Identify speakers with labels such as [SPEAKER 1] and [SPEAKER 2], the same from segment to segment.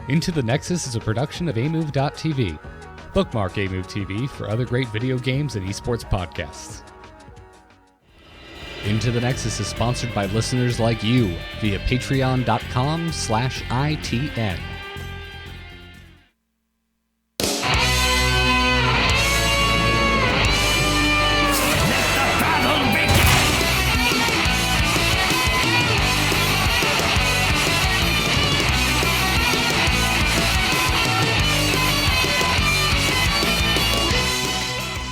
[SPEAKER 1] Into the Nexus is a production of amove.tv. Bookmark Amove TV for other great video games and esports podcasts. Into the Nexus is sponsored by listeners like you via patreon.com/ITN.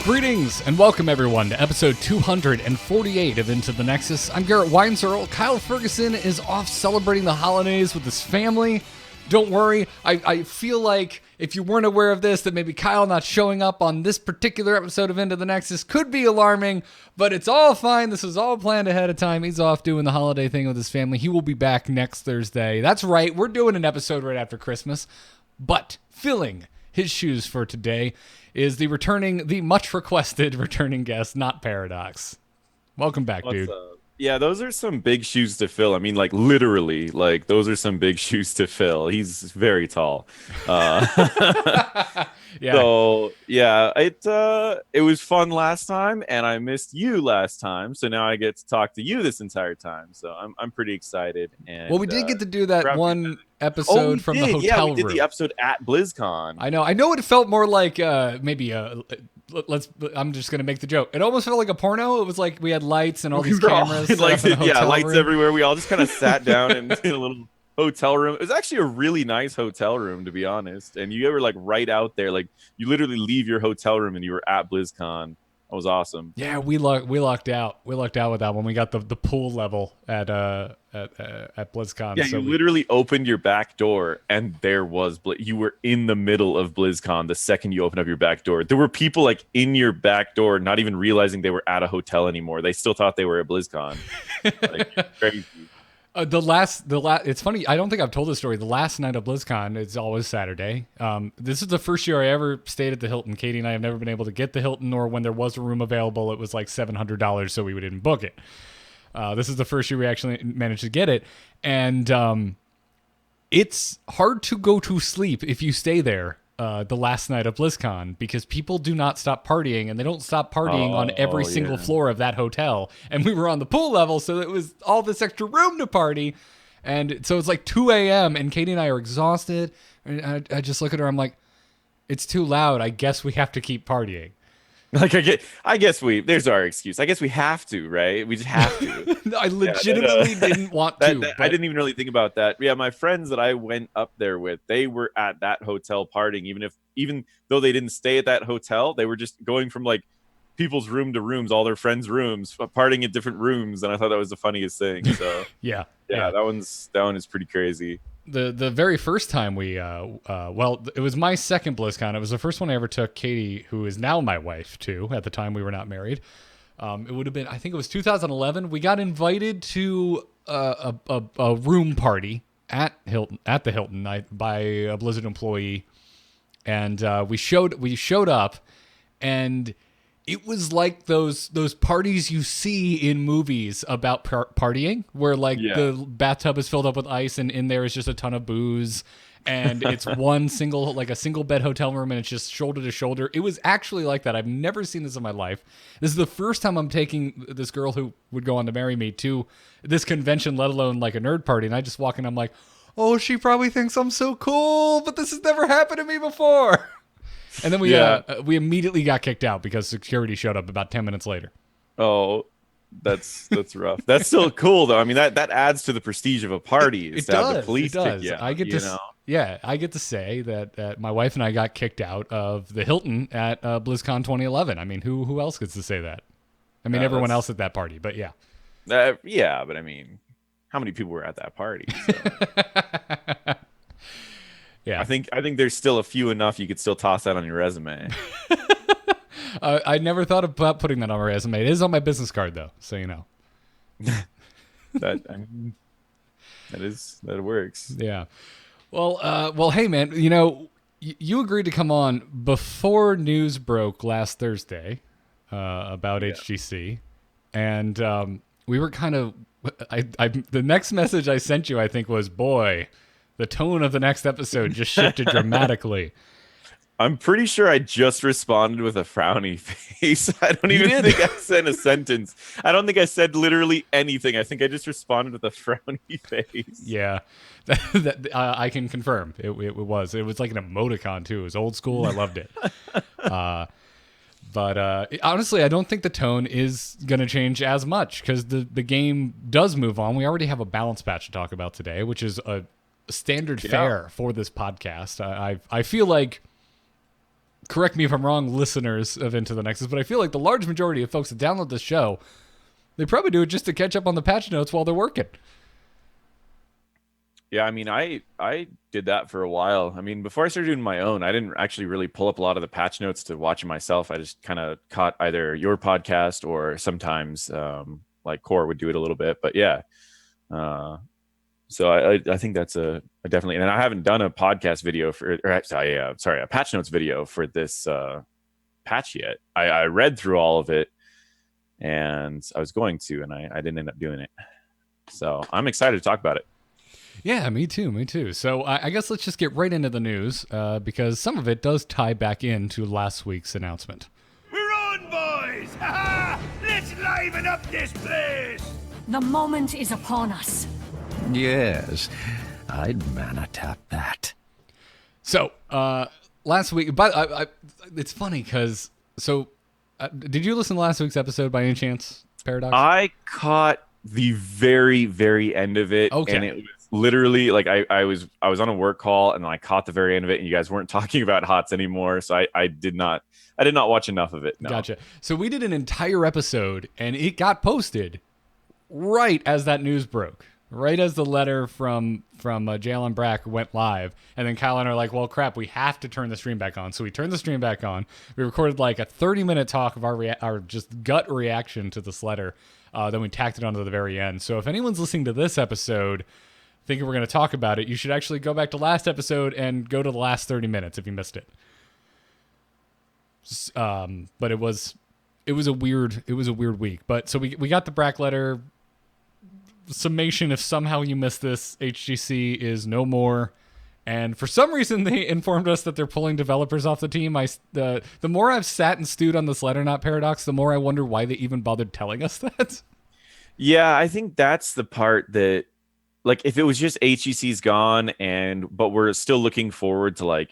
[SPEAKER 1] Greetings and welcome everyone to episode 248 of Into the Nexus. I'm Garrett Weinzierl. Kyle Fergusson is off celebrating the holidays with his family. Don't worry, I feel like if you weren't aware of this, that maybe Kyle not showing up on this particular episode of Into the Nexus could be alarming, but it's all fine. This was all planned ahead of time. He's off doing the holiday thing with his family. He will be back next Thursday. That's right, we're doing an episode right after Christmas, but filling his shoes for today is the much requested returning guest, NotParadox. Welcome back, dude.
[SPEAKER 2] What's up? Yeah, those are some big shoes to fill. I mean, like literally, like those are some big shoes to fill. He's very tall.
[SPEAKER 1] Yeah.
[SPEAKER 2] So yeah, it was fun last time, and I missed you last time. So now I get to talk to you this entire time. So I'm pretty excited. And
[SPEAKER 1] well, we did get to do that one episode from the hotel room.
[SPEAKER 2] Yeah, we did the episode at BlizzCon.
[SPEAKER 1] I know it felt more like maybe I'm just gonna make the joke. It almost felt like a porno. It was like we had lights and all these cameras.
[SPEAKER 2] Lights everywhere. We all just kind of sat down in a little hotel room. It was actually a really nice hotel room, to be honest. And you were like right out there, like you literally leave your hotel room and you were at BlizzCon. That was awesome.
[SPEAKER 1] Yeah, we lucked out. We lucked out with that one. We got the pool level at BlizzCon.
[SPEAKER 2] Yeah, so you literally opened your back door and there was you were in the middle of BlizzCon the second you opened up your back door. There were people like in your back door not even realizing they were at a hotel anymore. They still thought they were at BlizzCon. Like, crazy.
[SPEAKER 1] It's funny. I don't think I've told this story. The last night of BlizzCon, it's always Saturday. This is the first year I ever stayed at the Hilton. Katie and I have never been able to get the Hilton, or when there was a room available, it was like $700, so we didn't book it. This is the first year we actually managed to get it, and it's hard to go to sleep if you stay there the last night of BlizzCon, because people do not stop partying, and they don't stop partying on every single floor of that hotel. And we were on the pool level, so it was all this extra room to party. And so it's like 2 a.m. and Katie and I are exhausted. And I just look at her. I'm like, it's too loud. I guess we have to keep partying.
[SPEAKER 2] Like I guess there's our excuse. I guess we have to, right? We just have to.
[SPEAKER 1] No, I legitimately didn't want to.
[SPEAKER 2] I didn't even really think about that. Yeah, my friends that I went up there with, they were at that hotel partying, even though they didn't stay at that hotel, they were just going from like people's room to rooms, all their friends' rooms, partying in different rooms, and I thought that was the funniest thing. So yeah, that one is pretty crazy.
[SPEAKER 1] The very first time we it was my second BlizzCon. It was the first one I ever took Katie, who is now my wife too. At the time we were not married. It would have been, I think it was 2011. We got invited to a room party at the Hilton by a Blizzard employee, and we showed up, and it was like those parties you see in movies about partying, where like the bathtub is filled up with ice and in there is just a ton of booze, and it's a single bed hotel room, and it's just shoulder to shoulder. It was actually like that. I've never seen this in my life. This is the first time I'm taking this girl who would go on to marry me to this convention, let alone like a nerd party. And I just walk in, I'm like, oh, she probably thinks I'm so cool, but this has never happened to me before. And then we immediately got kicked out because security showed up about 10 minutes later.
[SPEAKER 2] Oh, that's rough. That's still cool though. I mean, that adds to the prestige of a party.
[SPEAKER 1] It does. Have the police kick you out, I get to say that my wife and I got kicked out of the Hilton at BlizzCon 2011. I mean, who else gets to say that? I mean, everyone else at that party, but yeah.
[SPEAKER 2] But I mean, how many people were at that party? So. Yeah, I think there's still a few enough you could still toss that on your resume.
[SPEAKER 1] I never thought about putting that on my resume. It is on my business card though, so you know.
[SPEAKER 2] that works.
[SPEAKER 1] Yeah. Well, hey man, you know, you agreed to come on before news broke last Thursday about HGC, and we were kind of. The next message I sent you, I think, was, boy, The tone of the next episode just shifted dramatically.
[SPEAKER 2] I'm pretty sure I just responded with a frowny face. I don't even think I said a sentence. I don't think I said literally anything. I think I just responded with a frowny face.
[SPEAKER 1] Yeah, I can confirm. It was like an emoticon too. It was old school. I loved it. But honestly, I don't think the tone is going to change as much because the game does move on. We already have a balance patch to talk about today, which is a standard fare for this podcast. I feel like, correct me if I'm wrong, listeners of Into the Nexus, but I feel like the large majority of folks that download the show, they probably do it just to catch up on the patch notes while they're working.
[SPEAKER 2] Yeah, I mean, I did that for a while. I mean, before I started doing my own, I didn't actually really pull up a lot of the patch notes to watch it myself. I just kind of caught either your podcast or sometimes like Core would do it a little bit. But yeah, so I think that's a definitely. And I haven't done a podcast video a patch notes video for this patch yet. I read through all of it, and I was going to, and I didn't end up doing it. So I'm excited to talk about it.
[SPEAKER 1] Yeah, me too. So I guess let's just get right into the news because some of it does tie back into last week's announcement.
[SPEAKER 3] We're on, boys! Ha ha! Let's liven up this place!
[SPEAKER 4] The moment is upon us.
[SPEAKER 5] Yes, I'd mana tap that.
[SPEAKER 1] So last week, but it's funny because did you listen to last week's episode by any chance, Paradox?
[SPEAKER 2] I caught the very, very end of it, and it was literally like I was on a work call, and I caught the very end of it, and you guys weren't talking about HOTS anymore, so I did not watch enough of it. No.
[SPEAKER 1] Gotcha. So we did an entire episode, and it got posted right as that news broke. Right as the letter from Jalen Brack went live, and then Kyle and I are like, well, crap, we have to turn the stream back on. So we turned the stream back on. We recorded like a 30-minute talk of our just gut reaction to this letter. Then we tacked it onto the very end. So if anyone's listening to this episode thinking we're going to talk about it, you should actually go back to last episode and go to the last 30 minutes if you missed it. But it was a weird week. But so we got the Brack letter. Summation, if somehow you missed this, HGC is no more, and for some reason they informed us that they're pulling developers off the team. The more I've sat and stewed on this letter, NotParadox, the more I wonder why they even bothered telling us that.
[SPEAKER 2] Yeah, I think that's the part that, like, if it was just HGC's gone but we're still looking forward to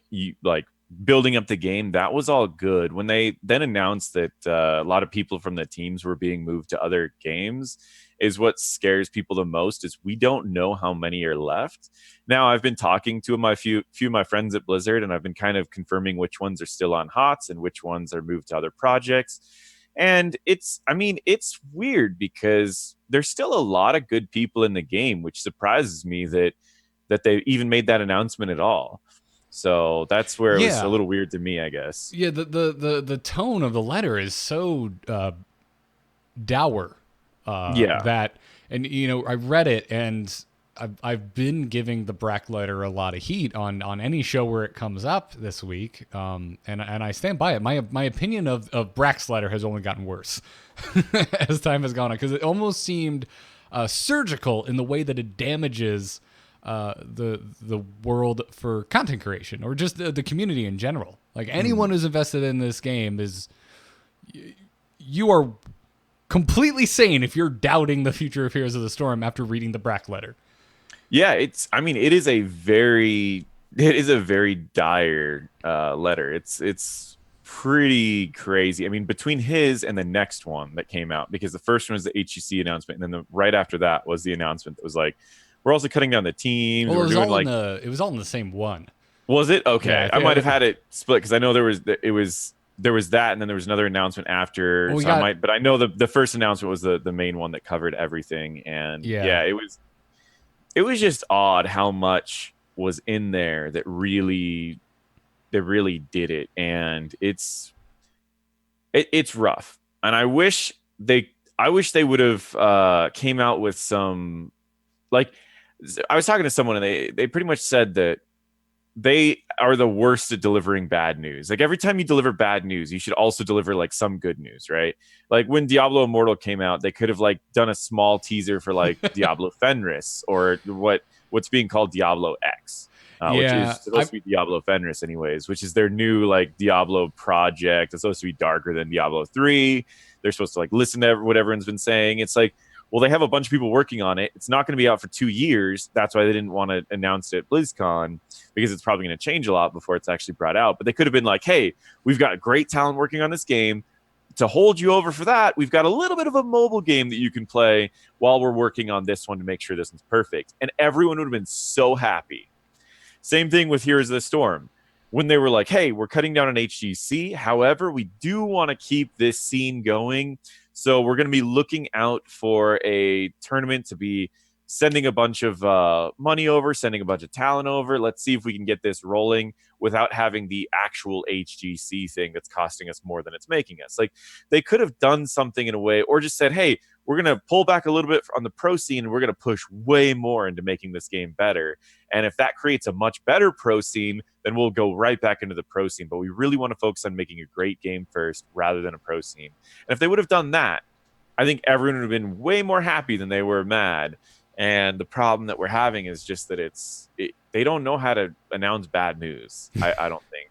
[SPEAKER 2] building up the game, that was all good. When they then announced that a lot of people from the teams were being moved to other games, is what scares people the most. Is we don't know how many are left. Now, I've been talking to my few of my friends at Blizzard, and I've been kind of confirming which ones are still on HOTS and which ones are moved to other projects. And it's weird because there's still a lot of good people in the game, which surprises me that they even made that announcement at all. So that's where it was a little weird to me, I guess.
[SPEAKER 1] Yeah, the tone of the letter is so dour. That, and I read it, and I've been giving the Brack letter a lot of heat on any show where it comes up this week, and I stand by it. My opinion of Brack's letter has only gotten worse as time has gone on, because it almost seemed surgical in the way that it damages the world for content creation, or just the community in general. Like, anyone who's invested in this game you are completely sane if you're doubting the future of Heroes of the Storm after reading the Brack letter.
[SPEAKER 2] Yeah, it is a very dire letter. It's pretty crazy. I mean, between his and the next one that came out, because the first one was the HGC announcement, and then right after that was the announcement that was like, we're also cutting down the teams.
[SPEAKER 1] Well, it was all in the same one.
[SPEAKER 2] Was it? Okay.
[SPEAKER 1] Yeah,
[SPEAKER 2] I might have had it split, because I know there was that, and then there was another announcement after. Well, but I know the first announcement was the main one that covered everything, and it was just odd how much was in there that really did it, and it's rough. And I wish they would have came out with some, like, I was talking to someone, and they pretty much said that they are the worst at delivering bad news. Like, every time you deliver bad news, you should also deliver like some good news, right? Like when Diablo Immortal came out, they could have like done a small teaser for like Diablo Fenris, or what what's being called Diablo X. Which is supposed to be Diablo Fenris anyways, which is their new like Diablo project. It's supposed to be darker than Diablo 3. They're supposed to like listen to what everyone's been saying. It's like, well, they have a bunch of people working on it. It's not going to be out for 2 years. That's why they didn't want to announce it at BlizzCon, because it's probably going to change a lot before it's actually brought out. But they could have been like, hey, we've got great talent working on this game. To hold you over for that, we've got a little bit of a mobile game that you can play while we're working on this one to make sure this one's perfect. And everyone would have been so happy. Same thing with Heroes of the Storm. When they were like, hey, we're cutting down on HGC. However, we do want to keep this scene going. So we're going to be looking out for a tournament to be sending a bunch of money over, sending a bunch of talent over. Let's see if we can get this rolling without having the actual HGC thing that's costing us more than it's making us. Like, they could have done something in a way, or just said, hey, we're going to pull back a little bit on the pro scene and we're going to push way more into making this game better. And if that creates a much better pro scene, then we'll go right back into the pro scene. But we really want to focus on making a great game first rather than a pro scene. And if they would have done that, I think everyone would have been way more happy than they were mad. And the problem that we're having is just that they don't know how to announce bad news. I don't think.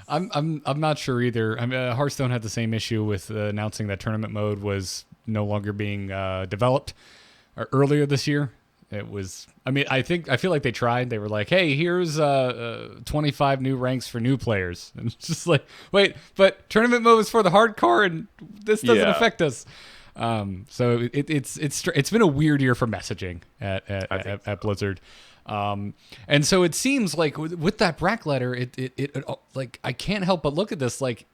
[SPEAKER 1] I'm not sure either. I mean, Hearthstone had the same issue with announcing that tournament mode was no longer being developed earlier this year. It was, I mean, I feel like they tried. They were like, hey, here's 25 new ranks for new players. And it's just like, wait, but tournament mode is for the hardcore and this doesn't affect us. So it's been a weird year for messaging at Blizzard. And so it seems like with that Brack letter, it like, I can't help but look at this like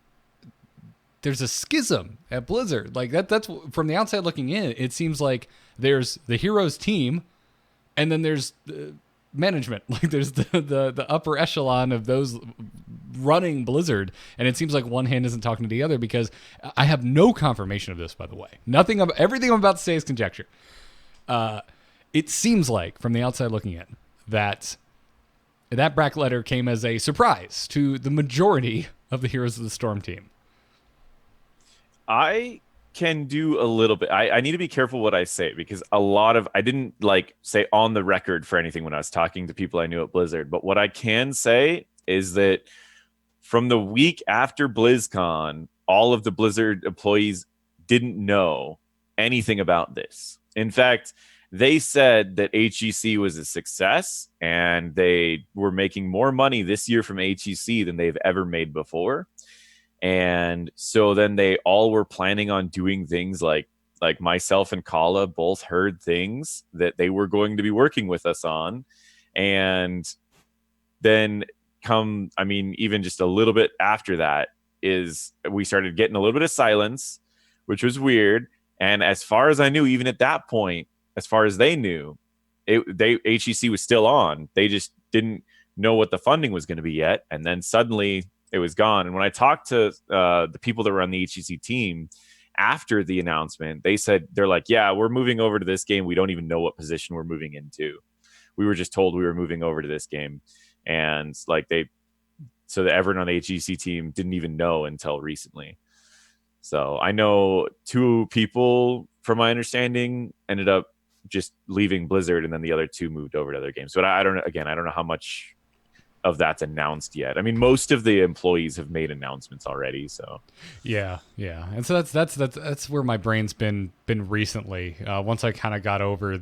[SPEAKER 1] there's a schism at Blizzard. Like that's from the outside looking in, it seems like there's the Heroes team and then there's the management. Like there's the upper echelon of those running Blizzard, and it seems like one hand isn't talking to the other, because I have no confirmation of this, by the way. Everything I'm about to say is conjecture. It seems like, from the outside looking in, that Brack letter came as a surprise to the majority of the Heroes of the Storm team.
[SPEAKER 2] I can do a little bit. I need to be careful what I say, because I didn't like say on the record for anything when I was talking to people I knew at Blizzard. But what I can say is that from the week after BlizzCon, all of the Blizzard employees didn't know anything about this. In fact, they said that HGC was a success and they were making more money this year from HGC than they've ever made before. And so then they all were planning on doing things like myself and Kala both heard things that they were going to be working with us on. And then even just a little bit after that is we started getting a little bit of silence, which was weird. And as far as I knew, even at that point, as far as they knew, HGC was still on. They just didn't know what the funding was going to be yet. And then suddenly it was gone. And when I talked to the people that were on the HGC team after the announcement, they're like, yeah, we're moving over to this game. We don't even know what position we're moving into. We were just told we were moving over to this game. And so that everyone on the HGC team didn't even know until recently. So I know 2 people, from my understanding, ended up just leaving Blizzard, and then the other 2 moved over to other games. But I don't know how much of that's announced yet. I mean, most of the employees have made announcements already. So
[SPEAKER 1] yeah, and so that's where my brain's been recently. Once I kind of got over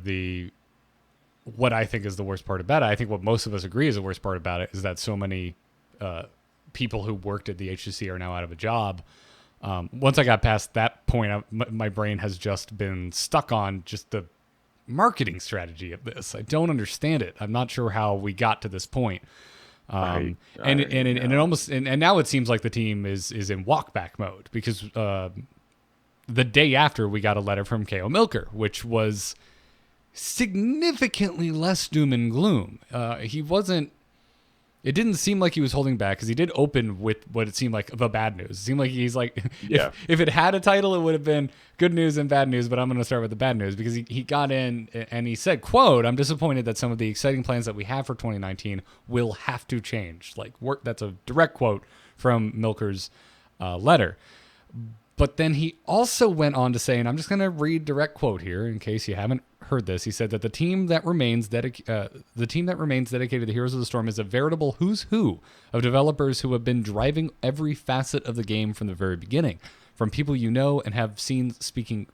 [SPEAKER 1] what I think is the worst part about it, I think what most of us agree is the worst part about it is that so many people who worked at the HGC are now out of a job. Once I got past that point, my brain has just been stuck on just the marketing strategy of this. I don't understand it. I'm not sure how we got to this point. And now it seems like the team is in walkback mode, because the day after we got a letter from Kaéo Milker, which was significantly less doom and gloom. It didn't seem like he was holding back, because he did open with what it seemed like the bad news. It seemed like he's like, if it had a title, it would have been good news and bad news, but I'm going to start with the bad news, because he got in and he said, quote, "I'm disappointed that some of the exciting plans that we have for 2019 will have to change." That's a direct quote from Milker's letter. But then he also went on to say, and I'm just going to read direct quote here in case you haven't heard this. He said that the team that remains dedicated to Heroes of the Storm is a veritable who's who of developers who have been driving every facet of the game from the very beginning. From people you know and have seen speak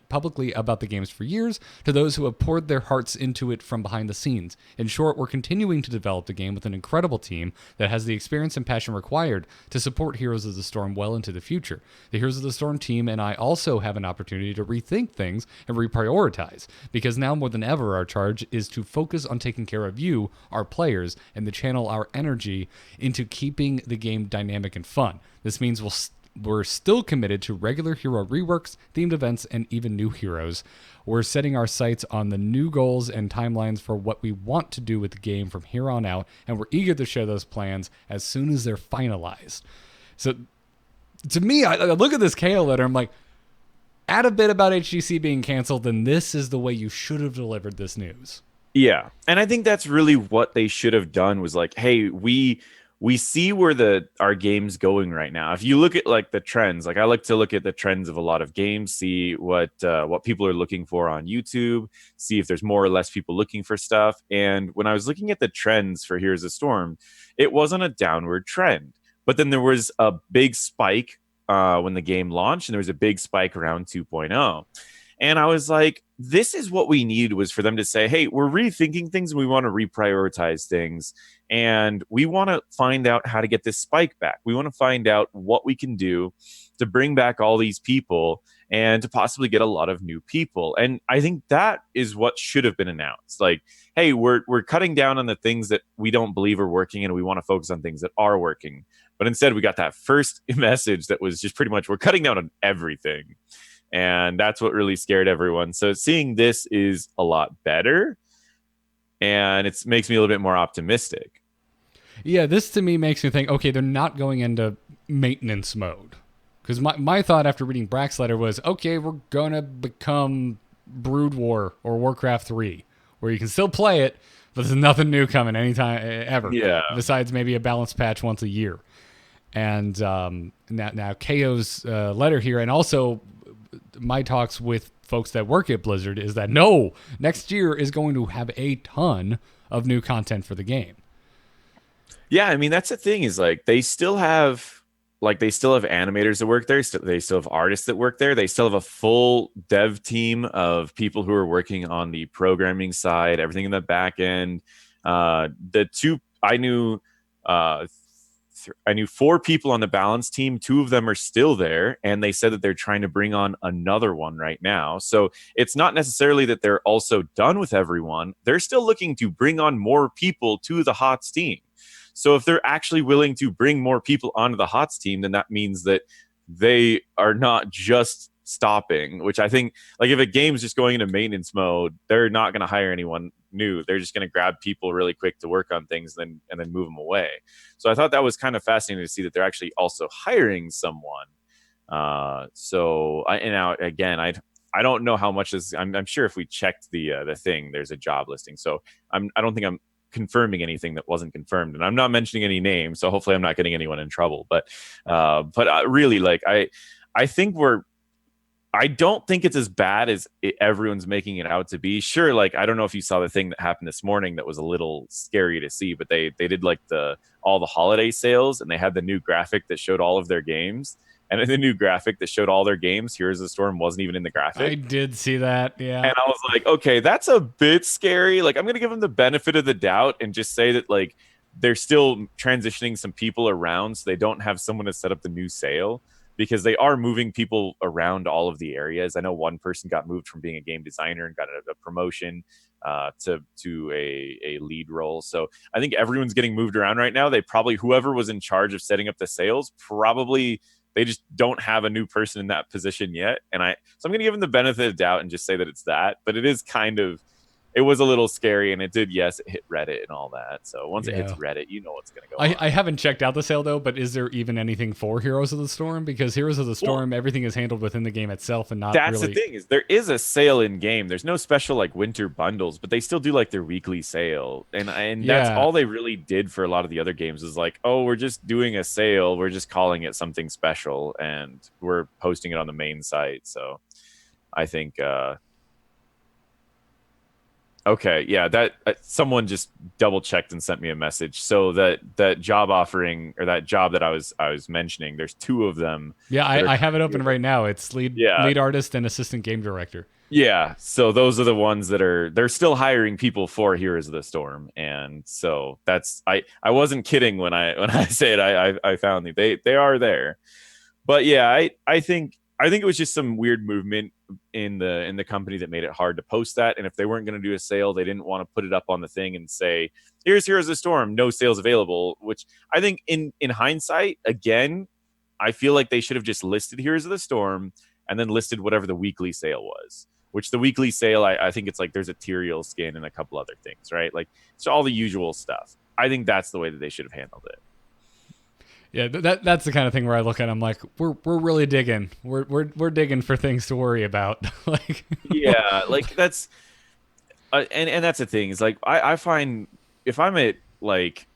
[SPEAKER 1] publicly about the games for years, to those who have poured their hearts into it from behind the scenes. In short, we're continuing to develop the game with an incredible team that has the experience and passion required to support Heroes of the Storm well into the future. The Heroes of the Storm team and I also have an opportunity to rethink things and reprioritize, because now more than ever our charge is to focus on taking care of you, our players, and to channel our energy into keeping the game dynamic and fun. This means we're still committed to regular hero reworks, themed events, and even new heroes. We're setting our sights on the new goals and timelines for what we want to do with the game from here on out, and we're eager to share those plans as soon as they're finalized. So, to me, I look at this Kaéo letter, I'm like, add a bit about HGC being canceled, then this is the way you should have delivered this news.
[SPEAKER 2] Yeah, and I think that's really what they should have done was like, hey, we see where our game's going right now. If you look at like the trends, like I like to look at the trends of a lot of games, see what people are looking for on YouTube, see if there's more or less people looking for stuff. And when I was looking at the trends for Heroes of the Storm, it wasn't a downward trend. But then there was a big spike when the game launched, and there was a big spike around 2.0. And I was like, this is what we needed, was for them to say, hey, we're rethinking things and we want to reprioritize things. And we want to find out how to get this spike back. We want to find out what we can do to bring back all these people and to possibly get a lot of new people. And I think that is what should have been announced. Like, hey, we're cutting down on the things that we don't believe are working and we want to focus on things that are working. But instead, we got that first message that was just pretty much, we're cutting down on everything. And that's what really scared everyone. So seeing this is a lot better, and it makes me a little bit more optimistic.
[SPEAKER 1] Yeah, this to me makes me think, okay, they're not going into maintenance mode. Because my thought after reading Brack's letter was, okay, we're going to become Brood War or Warcraft 3, where you can still play it, but there's nothing new coming anytime ever.
[SPEAKER 2] Yeah.
[SPEAKER 1] Besides maybe a balance patch once a year. And now Kaéo's letter here, and also my talks with folks that work at Blizzard, is that no, next year is going to have a ton of new content for the game.
[SPEAKER 2] Yeah, I mean, that's the thing, is like they still have animators that work there, they still have artists that work there, they still have a full dev team of people who are working on the programming side, everything in the back end. I knew 4 people on the balance team. 2 of them are still there, and they said that they're trying to bring on another one right now. So it's not necessarily that they're also done with everyone. They're still looking to bring on more people to the HOTS team. So if they're actually willing to bring more people onto the HOTS team, then that means that they are not just stopping, which I think, like, if a game's just going into maintenance mode, they're not going to hire anyone new. They're just going to grab people really quick to work on things and then move them away. So I thought that was kind of fascinating to see that they're actually also hiring someone. I don't know how much this. I'm sure if we checked the thing, there's a job listing. So I don't think I'm confirming anything that wasn't confirmed, and I'm not mentioning any names. So hopefully I'm not getting anyone in trouble. But really, like, I don't think it's as bad as everyone's making it out to be. Sure, like, I don't know if you saw the thing that happened this morning that was a little scary to see, but they did like all the holiday sales, and they had the new graphic that showed all of their games. And in the new graphic that showed all their games, Heroes of the Storm wasn't even in the graphic.
[SPEAKER 1] I did see that, yeah.
[SPEAKER 2] And I was like, okay, that's a bit scary. Like, I'm going to give them the benefit of the doubt and just say that, like, they're still transitioning some people around so they don't have someone to set up the new sale, because they are moving people around all of the areas. I know one person got moved from being a game designer and got a promotion to a lead role. So I think everyone's getting moved around right now. Whoever was in charge of setting up the sales, probably they just don't have a new person in that position yet. So I'm going to give them the benefit of the doubt and just say that it's that. But it is kind of it was a little scary, and it did, yes, it hit Reddit and all that. So once it hits
[SPEAKER 1] Yeah.
[SPEAKER 2] Reddit, you know what's going to go on.
[SPEAKER 1] I haven't checked out the sale though, but is there even anything for Heroes of the Storm? Because Heroes of the Storm, everything is handled within the game itself, and not
[SPEAKER 2] That's
[SPEAKER 1] really.
[SPEAKER 2] the thing, is there is a sale in game. There's no special like winter bundles, but they still do like their weekly sale, and that's
[SPEAKER 1] Yeah.
[SPEAKER 2] all they really did for a lot of the other games. Is like, oh, we're just doing a sale, we're just calling it something special, and we're posting it on the main site. So I think okay, yeah, that someone just double checked and sent me a message. So that job offering, or that job that I was mentioning, there's 2 of them.
[SPEAKER 1] Yeah, I have it open right now. It's lead artist and assistant game director.
[SPEAKER 2] Yeah, so those are the ones that they're still hiring people for Heroes of the Storm, and so that's I wasn't kidding when I say it. I found they are there, but yeah, I think it was just some weird movement in the company that made it hard to post that. And if they weren't going to do a sale, they didn't want to put it up on the thing and say, here's Heroes of the Storm, no sales available, which I think in hindsight, again, I feel like they should have just listed Heroes of the Storm and then listed whatever the weekly sale was, which the weekly sale, I think it's like there's a Tyrael skin and a couple other things, right? Like it's all the usual stuff. I think that's the way that they should have handled it.
[SPEAKER 1] Yeah, that's the kind of thing where I look at it, I'm like, we're really digging. We're digging for things to worry about. Like,
[SPEAKER 2] yeah, like that's and that's the thing, is like I find if I'm at like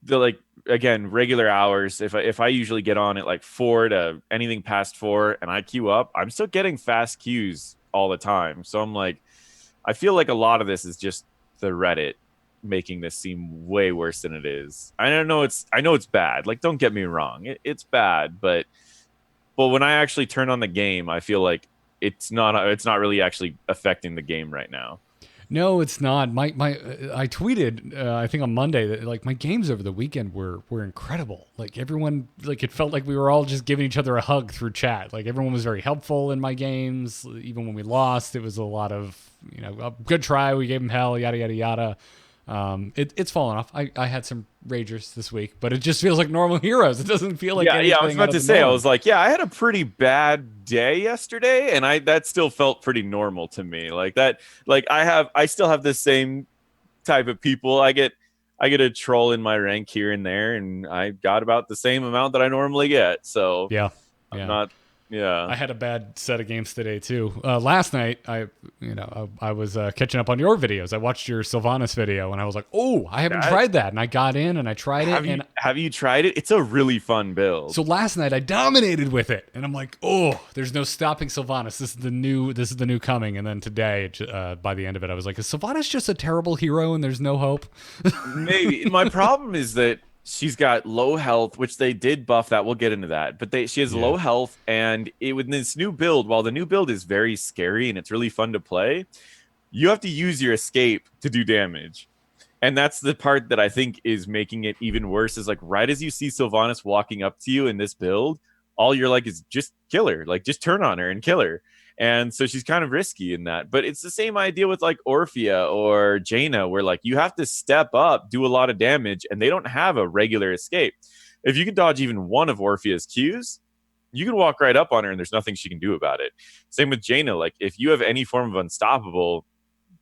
[SPEAKER 2] the again regular hours, if I usually get on at like 4 to anything past 4 and I queue up, I'm still getting fast queues all the time. So I'm like, I feel like a lot of this is just the Reddit making this seem way worse than it is. I know it's bad. Like, don't get me wrong, it's bad, but when I actually turn on the game, I feel like it's not really actually affecting the game right now.
[SPEAKER 1] no, it's not. I tweeted I think on Monday that like my games over the weekend were incredible. Like everyone, like it felt like we were all just giving each other a hug through chat. Like everyone was very helpful in my games. Even when we lost, it was a lot of, a good try. We gave them hell, yada yada yada. It's fallen off. I had some ragers this week, but it just feels like normal Heroes. It doesn't feel like
[SPEAKER 2] I was about to say, I was like, I had a pretty bad day yesterday, and that still felt pretty normal to me. Like that, like I still have the same type of people. I get a troll in my rank here and there, and I got about the same amount that I normally get. So
[SPEAKER 1] yeah.
[SPEAKER 2] I'm not. Yeah,
[SPEAKER 1] I had a bad set of games today too. Last night, I was catching up on your videos. I watched your Sylvanas video, and I was like, "Oh, I haven't tried that." And I got in and I tried it.
[SPEAKER 2] Have you tried it? It's a really fun build.
[SPEAKER 1] So last night I dominated with it, and I'm like, "Oh, there's no stopping Sylvanas. This is the new coming." And then today, by the end of it, I was like, "Is Sylvanas just a terrible hero, and there's no hope?"
[SPEAKER 2] Maybe my problem is that she's got low health, which they did buff that. We'll get into that. But she has low health, and with this new build, while the new build is very scary and it's really fun to play, you have to use your escape to do damage. And that's the part that I think is making it even worse, is like right as you see Sylvanas walking up to you in this build, all you're like is just kill her. Like just turn on her and kill her. And so she's kind of risky in that. But it's the same idea with like Orphea or Jaina, where like you have to step up, do a lot of damage, and they don't have a regular escape. If you can dodge even one of Orphea's Qs, you can walk right up on her and there's nothing she can do about it. Same with Jaina. Like if you have any form of unstoppable,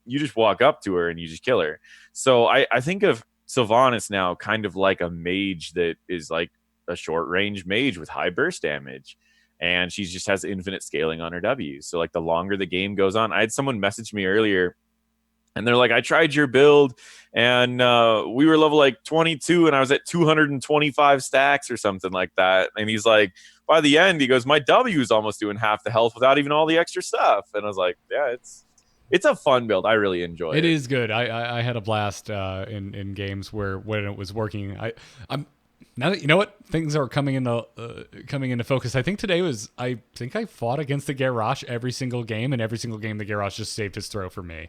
[SPEAKER 2] you just walk up to her and you just kill her. So I think of Sylvanas now kind of like a mage that is like a short range mage with high burst damage. And she just has infinite scaling on her W's. So like the longer the game goes on, I had someone message me earlier and they're like, I tried your build and we were level like 22 and I was at 225 stacks or something like that. And he's like, by the end, he goes, my W is almost doing half the health without even all the extra stuff. And I was like, yeah, it's a fun build. I really enjoy it.
[SPEAKER 1] It is good. I had a blast in games when it was working. I'm now that you know what, things are coming into focus. I think today was, I fought against the Garrosh every single game, and every single game the Garrosh just saved his throw for me.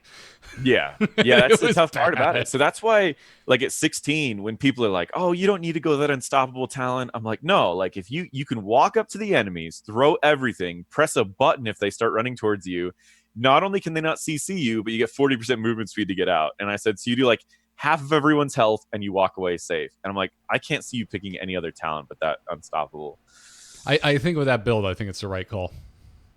[SPEAKER 2] Yeah, that's the tough part
[SPEAKER 1] bad.
[SPEAKER 2] about it. So that's why, like at 16, when people are like, "Oh, you don't need to go that unstoppable talent," I'm like, no. Like if you can walk up to the enemies, throw everything, press a button if they start running towards you. Not only can they not CC you, but you get 40% movement speed to get out. And I said, so you do like half of everyone's health and you walk away safe. And I'm like, I can't see you picking any other talent but that unstoppable.
[SPEAKER 1] I think with that build, I think it's the right call.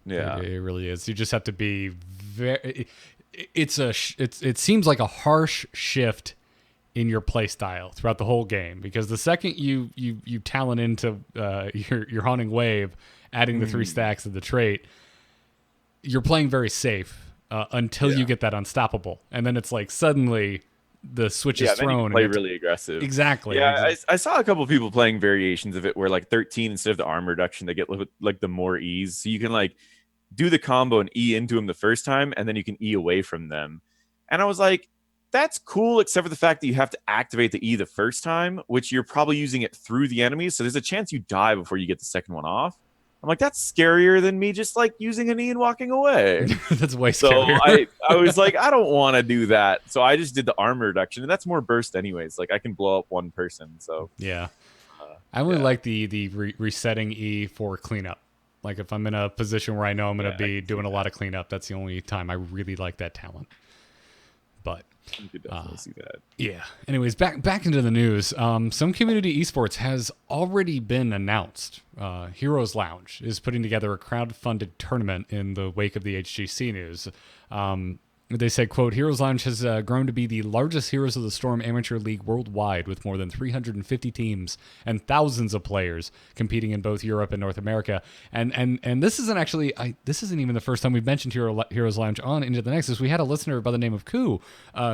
[SPEAKER 2] Yeah,
[SPEAKER 1] it really is. You just have to be very. it seems like a harsh shift in your play style throughout the whole game, because the second you talent into your haunting wave, adding the 3 stacks of the trait, you're playing very safe until you get that unstoppable, and then it's like suddenly the switch is thrown.
[SPEAKER 2] Then you play really aggressive.
[SPEAKER 1] Exactly.
[SPEAKER 2] Yeah, I saw a couple of people playing variations of it where like 13 instead of the armor reduction, they get like the more ease, so you can like do the combo and E into them the first time, and then you can E away from them. And I was like, that's cool, except for the fact that you have to activate the E the first time, which you're probably using it through the enemies. So there's a chance you die before you get the second one off. I'm like, that's scarier than me just like using an E and walking away.
[SPEAKER 1] That's way scarier.
[SPEAKER 2] So I was like, I don't want to do that. So I just did the armor reduction, and that's more burst anyways. Like I can blow up one person. So
[SPEAKER 1] yeah, I only like the resetting E for cleanup. Like if I'm in a position where I know I'm going to be doing a lot of cleanup, that's the only time I really like that talent. But
[SPEAKER 2] you could definitely see that.
[SPEAKER 1] Yeah. Anyways, back into the news. Some community esports has already been announced. Heroes Lounge is putting together a crowd-funded tournament in the wake of the HGC news. They said, quote, Heroes Lounge has grown to be the largest Heroes of the Storm amateur league worldwide, with more than 350 teams and thousands of players competing in both Europe and North America. And this isn't actually, this isn't even the first time we've mentioned Heroes Lounge on Into the Nexus. We had a listener by the name of Koo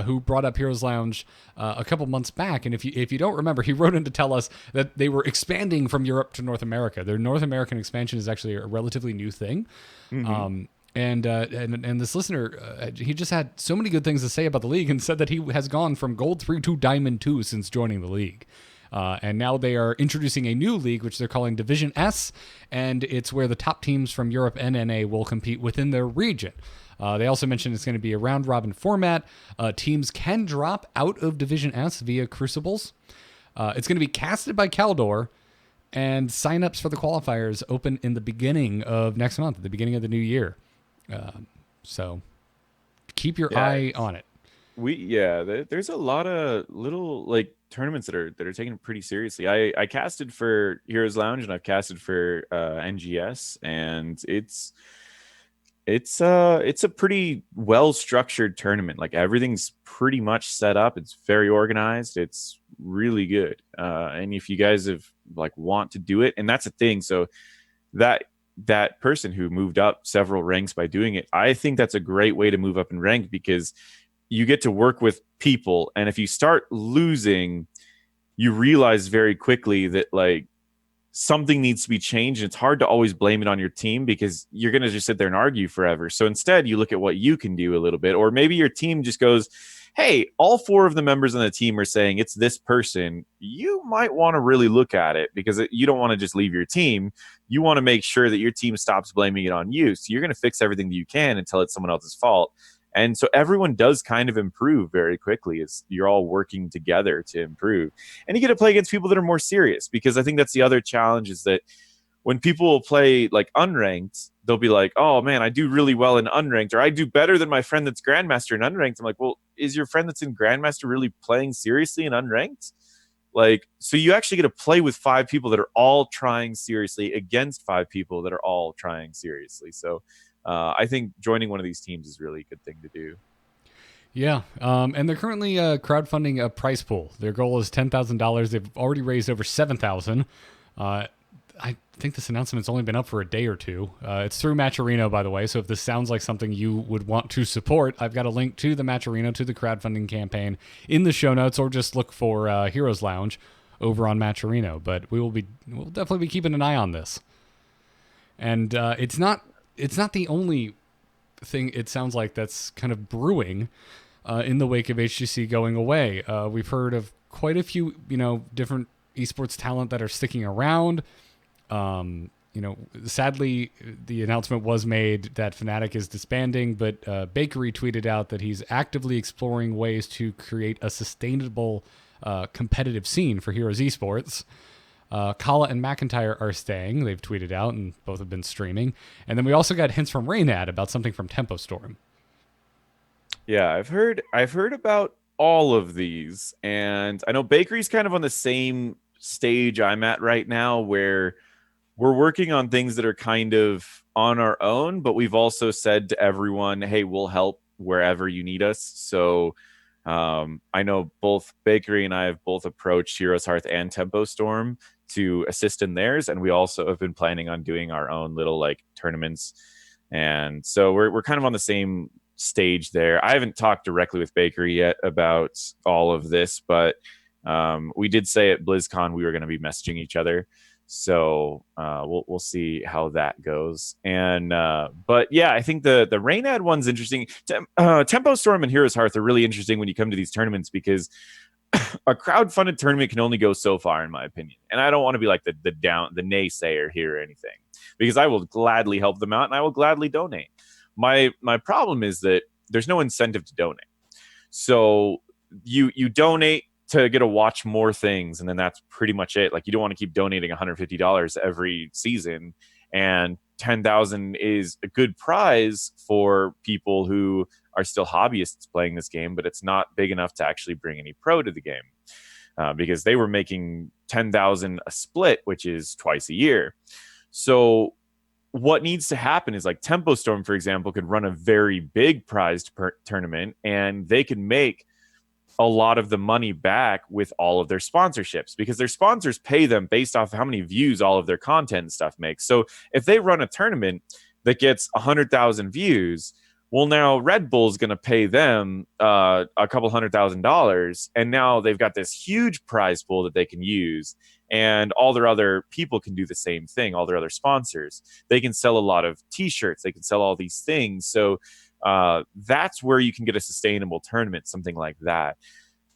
[SPEAKER 1] who brought up Heroes Lounge a couple months back. And if you don't remember, he wrote in to tell us that they were expanding from Europe to North America. Their North American expansion is actually a relatively new thing. Mm-hmm. And this listener, he just had so many good things to say about the league, and said that he has gone from Gold 3 to Diamond 2 since joining the league. And now they are introducing a new league, which they're calling Division S, and it's where the top teams from Europe and NA will compete within their region. They also mentioned it's going to be a round-robin format. Teams can drop out of Division S via Crucibles. It's going to be casted by Caldor, and sign-ups for the qualifiers open in the beginning of next month, at the beginning of the new year. So keep your eye on it.
[SPEAKER 2] There's a lot of little like tournaments that are taken it pretty seriously. I casted for Heroes Lounge, and I've casted for NGS, and it's a pretty well structured tournament. Like everything's pretty much set up. It's very organized. It's really good. And if you guys have like want to do it, and that's a thing. So that person who moved up several ranks by doing it, I think that's a great way to move up in rank, because you get to work with people, and if you start losing, you realize very quickly that like something needs to be changed, and it's hard to always blame it on your team, because you're going to just sit there and argue forever. So instead you look at what you can do a little bit, or maybe your team just goes, hey, all 4 of the members on the team are saying it's this person. You might want to really look at it, because you don't want to just leave your team. You want to make sure that your team stops blaming it on you. So you're going to fix everything that you can until it's someone else's fault. And so everyone does kind of improve very quickly as you're all working together to improve. And you get to play against people that are more serious, because I think that's the other challenge, is that when people will play like unranked, they'll be like, oh man, I do really well in unranked, or I do better than my friend that's Grandmaster in unranked. I'm like, well, is your friend that's in Grandmaster really playing seriously in unranked? Like, so you actually get to play with 5 people that are all trying seriously against 5 people that are all trying seriously. So I think joining one of these teams is really a good thing to do.
[SPEAKER 1] Yeah, and they're currently crowdfunding a prize pool. Their goal is $10,000. They've already raised over $7,000. I think this announcement's only been up for a day or two. It's through Matcherino, by the way, so if this sounds like something you would want to support, I've got a link to the Matcherino, to the crowdfunding campaign in the show notes, or just look for Heroes Lounge over on Matcherino. But we'll definitely be keeping an eye on this. And it's not the only thing, it sounds like, that's kind of brewing in the wake of HGC going away. We've heard of quite a few, different esports talent that are sticking around. Sadly, the announcement was made that Fnatic is disbanding, but Bakery tweeted out that he's actively exploring ways to create a sustainable competitive scene for Heroes Esports. Kala and McIntyre are staying, they've tweeted out, and both have been streaming. And then we also got hints from Reynad about something from Tempo Storm.
[SPEAKER 2] Yeah, I've heard about all of these, and I know Bakery's kind of on the same stage I'm at right now, where we're working on things that are kind of on our own, but we've also said to everyone, hey, we'll help wherever you need us. So I know both Bakery and I have both approached Heroes Hearth and Tempo Storm to assist in theirs, and we also have been planning on doing our own little like tournaments. And so we're kind of on the same stage there. I haven't talked directly with Bakery yet about all of this, but we did say at BlizzCon we were going to be messaging each other. So we'll see how that goes. And but yeah, I think the Reynad one's interesting. Tempo Storm and Heroes Hearth are really interesting when you come to these tournaments, because a crowd-funded tournament can only go so far, in my opinion. And I don't want to be like the naysayer here or anything, because I will gladly help them out and I will gladly donate. My problem is that there's no incentive to donate. So you donate to get to watch more things, and then that's pretty much it. Like, you don't want to keep donating $150 every season, and 10,000 is a good prize for people who are still hobbyists playing this game, but it's not big enough to actually bring any pro to the game, because they were making 10,000 a split, which is twice a year. So what needs to happen is, like, Tempo Storm, for example, could run a very big prized tournament, and they can make a lot of the money back with all of their sponsorships, because their sponsors pay them based off how many views all of their content and stuff makes. So if they run a tournament that gets 100,000 views, well, now Red Bull's going to pay them a couple $100,000, and now they've got this huge prize pool that they can use, and all their other people can do the same thing. All their other sponsors, they can sell a lot of t-shirts, they can sell all these things. So that's where you can get a sustainable tournament, something like that.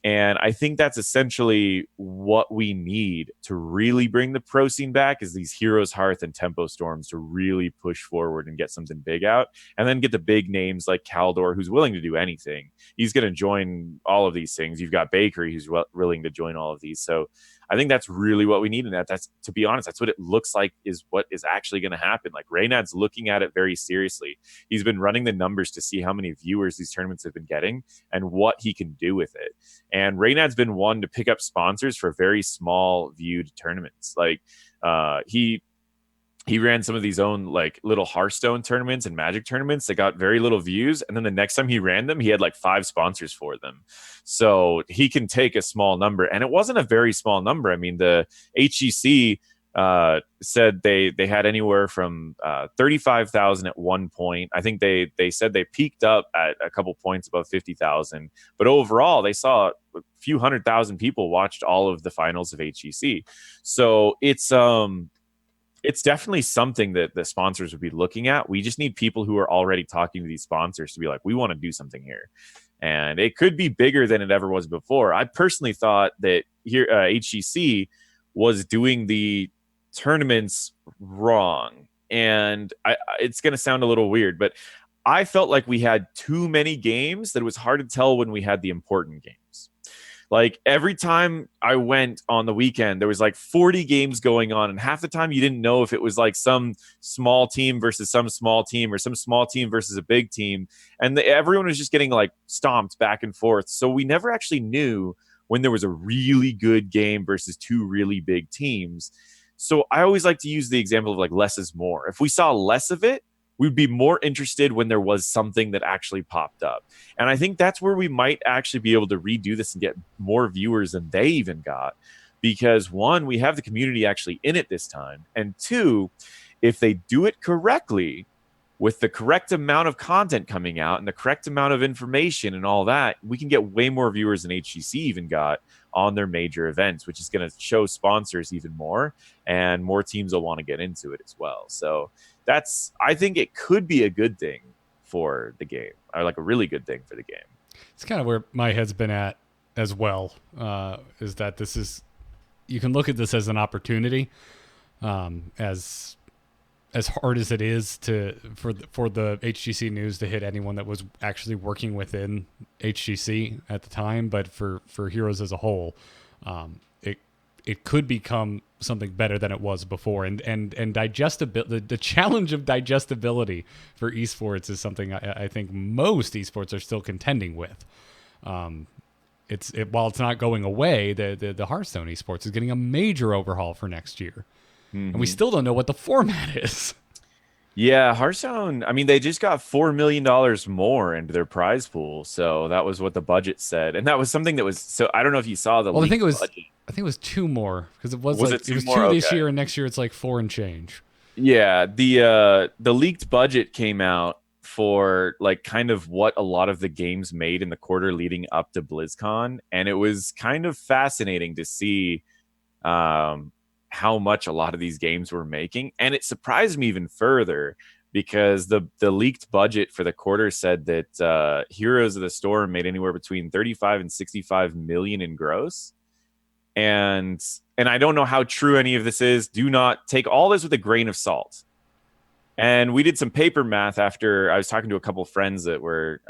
[SPEAKER 2] And I think that's essentially what we need to really bring the pro scene back, is these Heroes Hearth and Tempo Storms to really push forward and get something big out, and then get the big names like Caldor, who's willing to do anything. He's going to join all of these things. You've got Bakery, who's willing to join all of these. So I think that's really what we need. And that's, to be honest, that's what it looks like is what is actually going to happen. Like, Reynad's looking at it very seriously. He's been running the numbers to see how many viewers these tournaments have been getting and what he can do with it. And Reynad's been one to pick up sponsors for very small viewed tournaments. Like, he ran some of these own like little Hearthstone tournaments and Magic tournaments that got very little views, and then the next time he ran them, he had like 5 sponsors for them. So he can take a small number, and it wasn't a very small number. I mean, the HGC said they had anywhere from 35,000 at one point. I think they said they peaked up at a couple points above 50,000, but overall they saw a few 100,000 people watched all of the finals of HGC. So it's definitely something that the sponsors would be looking at. We just need people who are already talking to these sponsors to be like, we want to do something here. And it could be bigger than it ever was before. I personally thought that here HGC was doing the tournaments wrong. And it's going to sound a little weird, but I felt like we had too many games that it was hard to tell when we had the important games. Like, every time I went on the weekend, there was like 40 games going on, and half the time you didn't know if it was like some small team versus some small team, or some small team versus a big team. And everyone was just getting like stomped back and forth. So we never actually knew when there was a really good game versus 2 really big teams. So I always like to use the example of like less is more. If we saw less of it, we'd be more interested when there was something that actually popped up. And I think that's where we might actually be able to redo this and get more viewers than they even got. Because 1, we have the community actually in it this time. And 2, if they do it correctly, with the correct amount of content coming out and the correct amount of information and all that, we can get way more viewers than HGC even got on their major events, which is going to show sponsors even more, and more teams will want to get into it as well. So I think it could be a good thing for the game, or like a really good thing for the game.
[SPEAKER 1] It's kind of where my head's been at as well, is that you can look at this as an opportunity, as hard as it is for the HGC news to hit anyone that was actually working within HGC at the time. But for Heroes as a whole, it could become something better than it was before. And digestibility, the challenge of digestibility for esports is something I think most esports are still contending with. While it's not going away, the Hearthstone esports is getting a major overhaul for next year. Mm-hmm. And we still don't know what the format is.
[SPEAKER 2] Yeah, Hearthstone. I mean, they just got $4 million more into their prize pool, so that was what the budget said, and that was something that was. So I don't know if you saw the
[SPEAKER 1] Well,
[SPEAKER 2] leaked budget.
[SPEAKER 1] I think it was two more because it was
[SPEAKER 2] Was
[SPEAKER 1] like
[SPEAKER 2] it
[SPEAKER 1] it
[SPEAKER 2] two
[SPEAKER 1] was
[SPEAKER 2] more?
[SPEAKER 1] two this
[SPEAKER 2] Okay.
[SPEAKER 1] year, and next year it's like four and change.
[SPEAKER 2] Yeah, the leaked budget came out for like kind of what a lot of the games made in the quarter leading up to BlizzCon, and it was kind of fascinating to see um, how much a lot of these games were making, and it surprised me even further because the leaked budget for the quarter said that Heroes of the Storm made anywhere between 35 and 65 million in gross, and I don't know how true any of this is. Do not take all this with a grain of salt. And we did some paper math after I was talking to a couple of friends that were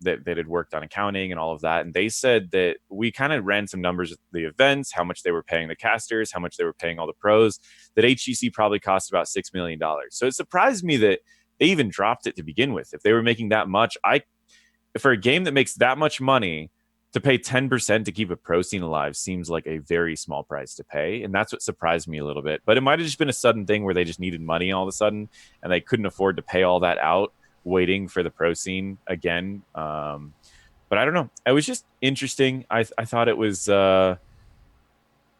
[SPEAKER 2] that had worked on accounting and all of that, and they said that we kind of ran some numbers at the events, how much they were paying the casters, how much they were paying all the pros. That HGC probably cost about $6 million. So it surprised me that they even dropped it to begin with. If they were making that much, for a game that makes that much money, to pay 10% to keep a pro scene alive seems like a very small price to pay. And that's what surprised me a little bit. But it might have just been a sudden thing where they just needed money all of a sudden and they couldn't afford to pay all that out waiting for the pro scene again. But I don't know. It was just interesting. I thought it was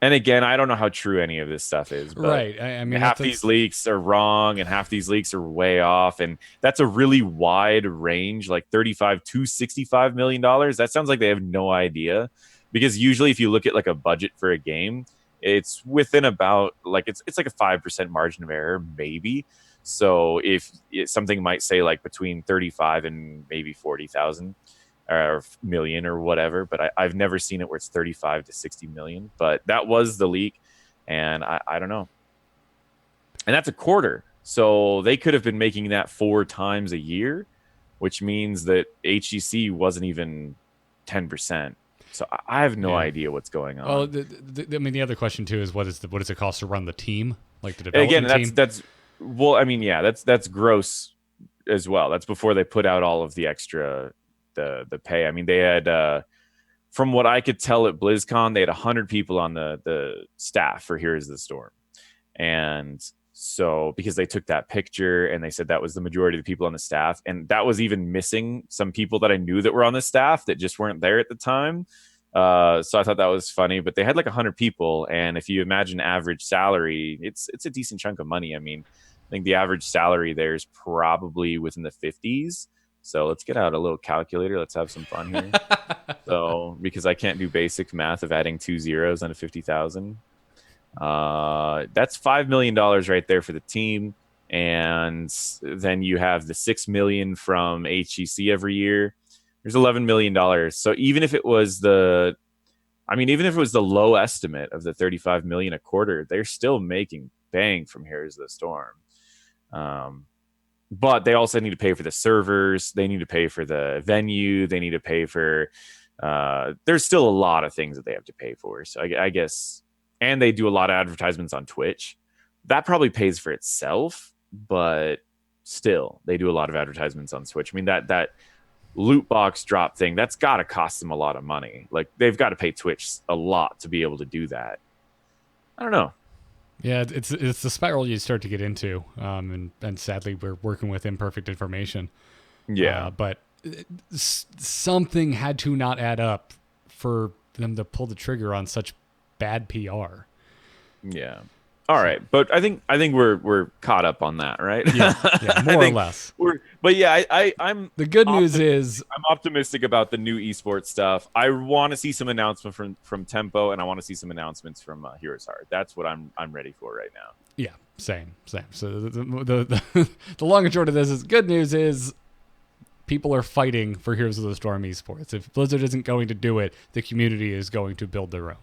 [SPEAKER 2] and again, I don't know how true any of this stuff is, but
[SPEAKER 1] Right. I mean,
[SPEAKER 2] half these leaks are wrong and half these leaks are way off. And that's a really wide range, like 35 to $65 million. That sounds like they have no idea, because usually if you look at like a budget for a game, it's within about like, it's like a 5% margin of error, maybe. So if something might say like between 35 and maybe 40,000 or million or whatever, but I've never seen it where it's 35 to 60 million. But that was the leak, and I don't know. And that's a quarter, so they could have been making that 4 times a year, which means that HGC wasn't even 10%. So I have no idea what's going on.
[SPEAKER 1] Well, I mean, the other question too is what does it cost to run the team, like the development team?
[SPEAKER 2] That's well, I mean, yeah, that's gross as well. That's before they put out all of the extra the pay. I mean, they had from what I could tell at BlizzCon, they had 100 people on the staff for Heroes of the Storm. And so because they took that picture and they said that was the majority of the people on the staff, and that was even missing some people that I knew that were on the staff that just weren't there at the time. So I thought that was funny, but they had like 100 people, and if you imagine average salary, it's a decent chunk of money. I mean, I think the average salary there is probably within the 50s. So let's get out a little calculator. Let's have some fun here. So because I can't do basic math of adding 2 zeros onto 50,000. That's $5 million right there for the team. And then you have the $6 million from HGC every year. There's $11 million. So even if it was the low estimate of the 35 million a quarter, they're still making bang from Heroes of the Storm. But they also need to pay for the servers. They need to pay for the venue. They need to pay for. There's still a lot of things that they have to pay for. So I guess, and they do a lot of advertisements on Twitch. That probably pays for itself, but still, they do a lot of advertisements on Twitch. I mean, that loot box drop thing, that's got to cost them a lot of money. Like, they've got to pay Twitch a lot to be able to do that. I don't know.
[SPEAKER 1] Yeah, it's the spiral you start to get into, and sadly we're working with imperfect information.
[SPEAKER 2] Yeah,
[SPEAKER 1] but something had to not add up for them to pull the trigger on such bad PR.
[SPEAKER 2] Yeah. All right, but I think we're caught up on that, right?
[SPEAKER 1] Yeah, more or less.
[SPEAKER 2] I'm.
[SPEAKER 1] The good news is
[SPEAKER 2] I'm optimistic about the new esports stuff. I want to see some announcements from Tempo, and I want to see some announcements from Heroes Heart. That's what I'm ready for right now.
[SPEAKER 1] Yeah, same. So the long and short of this is good news is people are fighting for Heroes of the Storm esports. If Blizzard isn't going to do it, the community is going to build their own.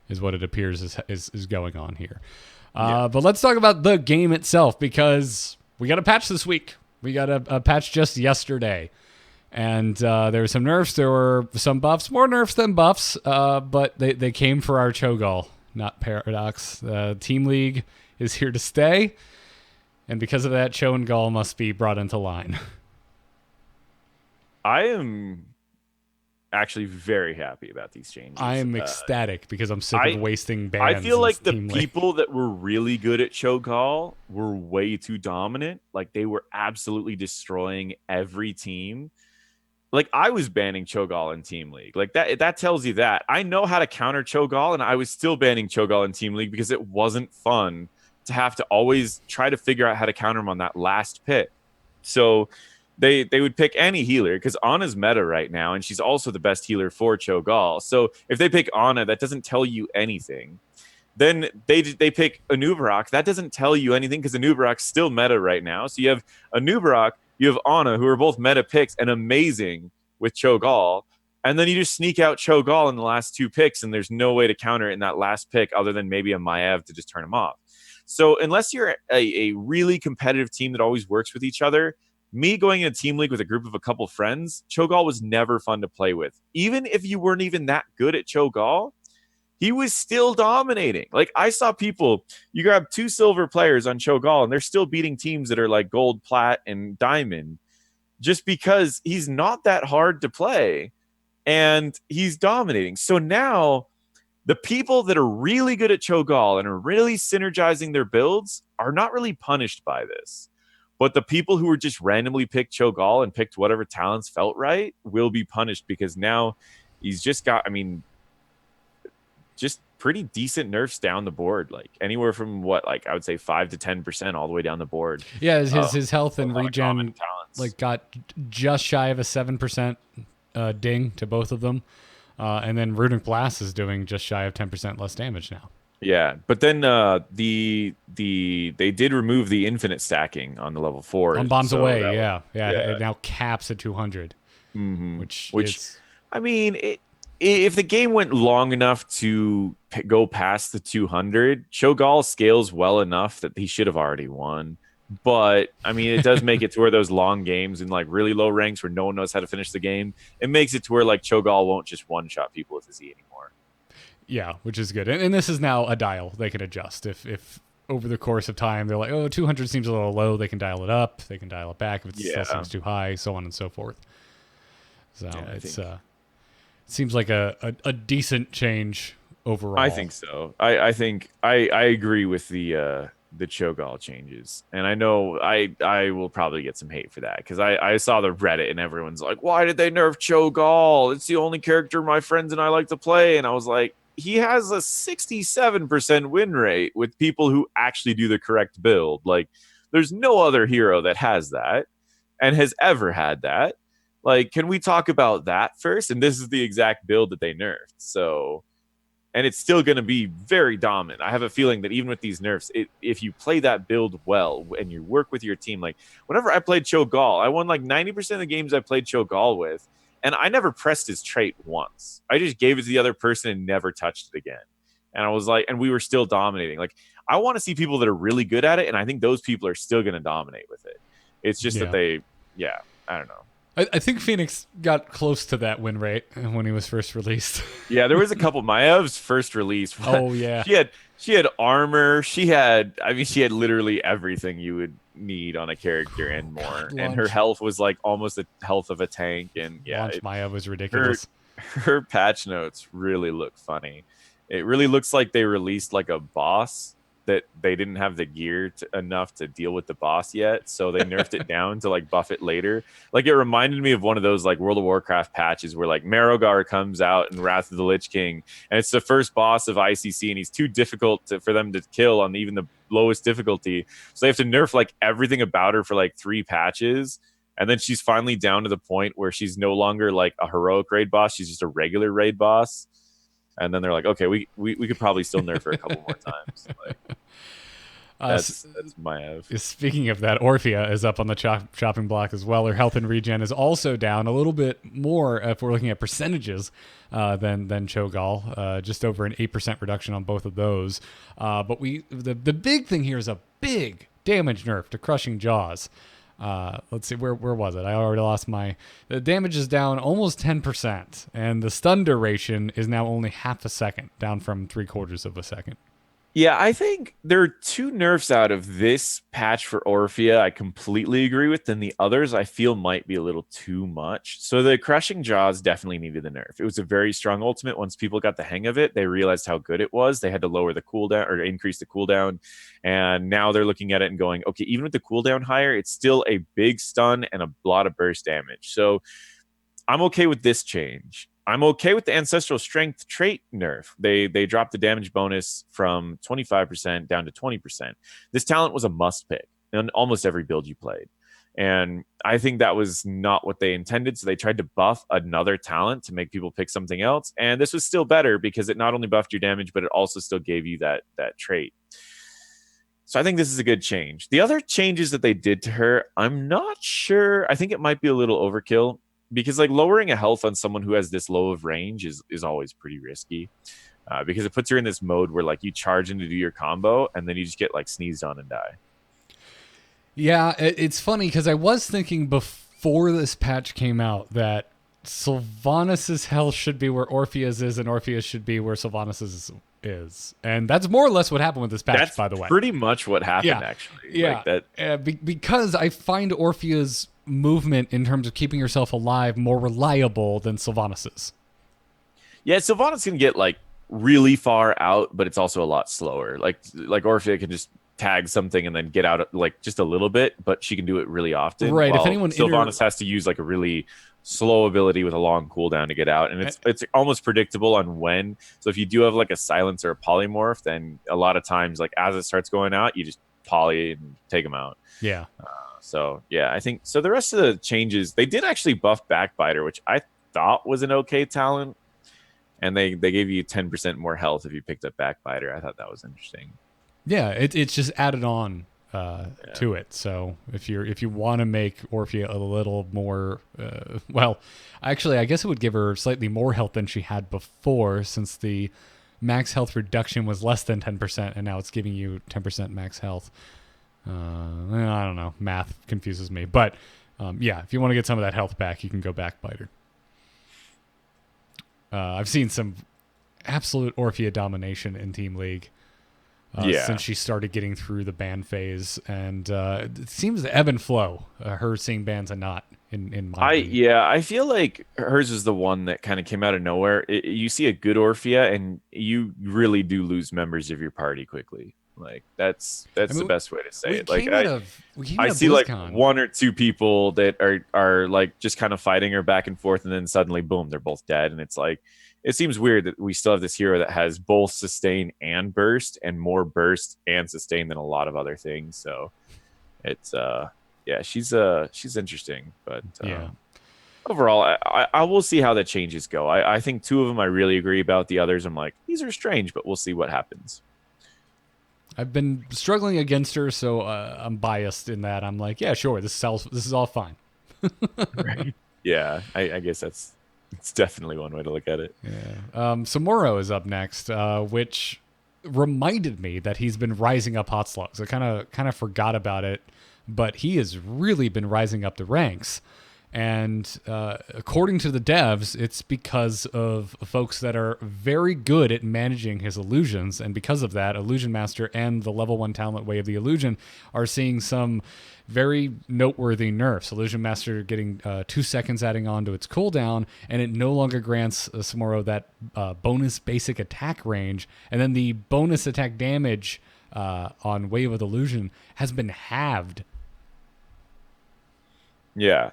[SPEAKER 1] Is what it appears is going on here. But let's talk about the game itself, because we got a patch this week. We got a patch just yesterday. And there were some nerfs. There were some buffs, more nerfs than buffs. But they came for our Cho'Gall, NotParadox. Team League is here to stay. And because of that, Cho and Gall must be brought into line.
[SPEAKER 2] I am actually very happy about these changes.
[SPEAKER 1] I am ecstatic because I'm sick of wasting bans.
[SPEAKER 2] I feel like the
[SPEAKER 1] Team League.
[SPEAKER 2] people that were really good at Cho'Gall were way too dominant. Like they were absolutely destroying every team. Like I was banning Cho'Gall in Team League. Like that tells you that. I know how to counter Cho'Gall, and I was still banning Cho'Gall in Team League because it wasn't fun to have to always try to figure out how to counter him on that last pick. So they would pick any healer because Ana's meta right now, and she's also the best healer for Cho'Gall. So if they pick Ana, that doesn't tell you anything. Then they pick Anubarak. That doesn't tell you anything because Anubarak's still meta right now. So you have Anubarak, you have Ana, who are both meta picks and amazing with Cho'Gall. And then you just sneak out Cho'Gall in the last 2 picks, and there's no way to counter it in that last pick other than maybe a Maiev to just turn him off. So unless you're a really competitive team that always works with each other, me going in a Team League with a group of a couple friends, Cho'Gall was never fun to play with. Even if you weren't even that good at Cho'Gall, he was still dominating. Like I saw people, you grab 2 silver players on Cho'Gall and they're still beating teams that are like gold, plat, and diamond just because he's not that hard to play and he's dominating. So now the people that are really good at Cho'Gall and are really synergizing their builds are not really punished by this. But the people who were just randomly picked Cho'Gall and picked whatever talents felt right will be punished because now he's just got, I mean, just pretty decent nerfs down the board, like anywhere from what, like I would say 5 to 10% all the way down the board.
[SPEAKER 1] Yeah, his health and regen like got just shy of a 7% ding to both of them, and then Runic Blast is doing just shy of 10% less damage now.
[SPEAKER 2] Yeah, but then they did remove the infinite stacking on the level 4
[SPEAKER 1] on Bombs
[SPEAKER 2] so
[SPEAKER 1] Away. Yeah. It now caps at 200,
[SPEAKER 2] mm-hmm.
[SPEAKER 1] which
[SPEAKER 2] I mean if the game went long enough to go past the 200, Cho'Gall scales well enough that he should have already won. But I mean, it does make it to where those long games in like really low ranks where no one knows how to finish the game, it makes it to where like Cho'Gall won't just one-shot people with his E anymore.
[SPEAKER 1] Yeah, which is good. And this is now a dial they can adjust. If over the course of time they're like, oh, 200 seems a little low, they can dial it up, they can dial it back if it still seems too high, so on and so forth. So it seems like a decent change overall.
[SPEAKER 2] I think so. I think I agree with the Cho'Gall changes, and I know I will probably get some hate for that because I saw the Reddit and everyone's like, why did they nerf Cho'Gall? It's the only character my friends and I like to play, and I was like, he has a 67% win rate with people who actually do the correct build. Like, there's no other hero that has that and has ever had that. Like, can we talk about that first? And this is the exact build that they nerfed. So, and it's still going to be very dominant. I have a feeling that even with these nerfs, if you play that build well and you work with your team, like whenever I played Cho'Gall, I won like 90% of the games I played Cho'Gall with, and I never pressed his trait once. I just gave it to the other person and never touched it again. And I was like, and we were still dominating. Like, I want to see people that are really good at it, and I think those people are still going to dominate with it. It's just that I don't know.
[SPEAKER 1] I think Phoenix got close to that win rate when he was first released.
[SPEAKER 2] Yeah, there was a couple. Maiev's first release.
[SPEAKER 1] Oh yeah,
[SPEAKER 2] she had armor. She had literally everything you would need on a character and more. God, and her health was like almost the health of a tank. And yeah,
[SPEAKER 1] Maiev was ridiculous.
[SPEAKER 2] Her patch notes really look funny. It really looks like they released like a boss that they didn't have the gear enough to deal with the boss yet, so they nerfed it down to like buff it later. Like, it reminded me of one of those like World of Warcraft patches where like Marogar comes out in Wrath of the Lich King, and it's the first boss of ICC, and he's too difficult for them to kill on even the lowest difficulty, so they have to nerf like everything about her for like 3 patches, and then she's finally down to the point where she's no longer like a heroic raid boss, she's just a regular raid boss. And then they're like, okay, we could probably still nerf her a couple more times. Like, that's Maiev.
[SPEAKER 1] Speaking of that, Orphea is up on the chopping block as well. Her health and regen is also down a little bit more if we're looking at percentages than Cho'Gall. Just over an 8% reduction on both of those. But the big thing here is a big damage nerf to Crushing Jaws. Let's see, where was it? I already lost the damage is down almost 10%, and the stun duration is now only half a second, down from 3/4 of a second.
[SPEAKER 2] Yeah, I think there are two nerfs out of this patch for Orphea I completely agree with. Then the others I feel might be a little too much. So the Crushing Jaws definitely needed the nerf. It was a very strong ultimate. Once people got the hang of it, they realized how good it was. They had to lower the cooldown or increase the cooldown. And now they're looking at it and going, okay, even with the cooldown higher, it's still a big stun and a lot of burst damage. So I'm okay with this change. I'm okay with the Ancestral Strength trait nerf. They dropped the damage bonus from 25% down to 20%. This talent was a must pick in almost every build you played. And I think that was not what they intended. So they tried to buff another talent to make people pick something else. And this was still better because it not only buffed your damage, but it also still gave you that trait. So I think this is a good change. The other changes that they did to her, I'm not sure. I think it might be a little overkill, because like lowering a health on someone who has this low of range is always pretty risky, because it puts her in this mode where like you charge in to do your combo and then you just get like sneezed on and die.
[SPEAKER 1] Yeah, it's funny because I was thinking before this patch came out that Sylvanas' health should be where Orphea's is and Orphea's should be where Sylvanas' is. And that's more or less what happened with this patch,
[SPEAKER 2] That's
[SPEAKER 1] by the way.
[SPEAKER 2] pretty much what happened, actually.
[SPEAKER 1] Yeah,
[SPEAKER 2] like that.
[SPEAKER 1] Because I find Orphea's movement in terms of keeping herself alive more reliable than Sylvanas's.
[SPEAKER 2] Yeah, Sylvanas can get like really far out, but it's also a lot slower. Like Orphea can just tag something and then get out like just a little bit, but she can do it really often.
[SPEAKER 1] Right.
[SPEAKER 2] While
[SPEAKER 1] If anyone
[SPEAKER 2] Sylvanas has to use like a really slow ability with a long cooldown to get out, and it's almost predictable on when. So if you do have like a silence or a polymorph, then a lot of times like as it starts going out, you just poly and take them out.
[SPEAKER 1] Yeah.
[SPEAKER 2] So yeah, I think so. The rest of the changes, they did actually buff Backbiter, which I thought was an okay talent, and they gave you 10% more health if you picked up Backbiter. I thought that was interesting.
[SPEAKER 1] Yeah, it's just added on to it. So if you want to make Orphea a little more, well, actually, I guess it would give her slightly more health than she had before, since the max health reduction was less than 10%, and now it's giving you 10% max health. I don't know. Math confuses me. But yeah, if you want to get some of that health back, you can go Backbiter. I've seen some absolute Orphea domination in Team League since she started getting through the ban phase. And it seems to ebb and flow, her seeing bans and not in my league.
[SPEAKER 2] Yeah, I feel like hers is the one that kind of came out of nowhere. You see a good Orphea, and you really do lose members of your party quickly. Like that's the best way to say it. Like I see like one or two people that are like just kind of fighting her back and forth, and then suddenly boom, they're both dead. And it's like, it seems weird that we still have this hero that has both sustain and burst, and more burst and sustain than a lot of other things. So it's yeah, she's interesting, but
[SPEAKER 1] yeah.
[SPEAKER 2] Overall, I will see how the changes go. I think two of them I really agree about. The others I'm like, these are strange, but we'll see what happens.
[SPEAKER 1] I've been struggling against her, so I'm biased in that. I'm like, yeah, sure, this is all fine.
[SPEAKER 2] Right. Yeah, I guess it's definitely one way to look at it.
[SPEAKER 1] Yeah. Samuro is up next, which reminded me that he's been rising up hot slugs. I kind of forgot about it, but he has really been rising up the ranks. And according to the devs, it's because of folks that are very good at managing his illusions. And because of that, Illusion Master and the level 1 talent Way of the Illusion are seeing some very noteworthy nerfs. Illusion Master getting 2 seconds adding on to its cooldown, and it no longer grants Samuro that bonus basic attack range. And then the bonus attack damage on Wave of Illusion has been halved.
[SPEAKER 2] Yeah.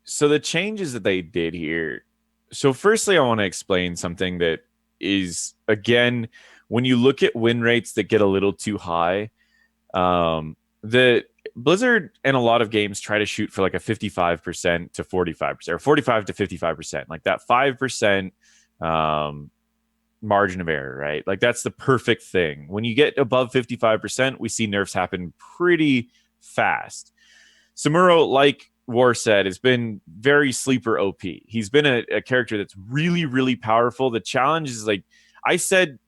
[SPEAKER 2] So the changes that they did here. So firstly, I want to explain something that is, again, when you look at win rates that get a little too high, the Blizzard and a lot of games try to shoot for like a 55% to 45% or 45 to 55%, like that 5% margin of error, right? Like that's the perfect thing. When you get above 55%, we see nerfs happen pretty fast. Samuro, like War said, has been very sleeper OP. He's been a character that's really, really powerful. The challenge is like, I said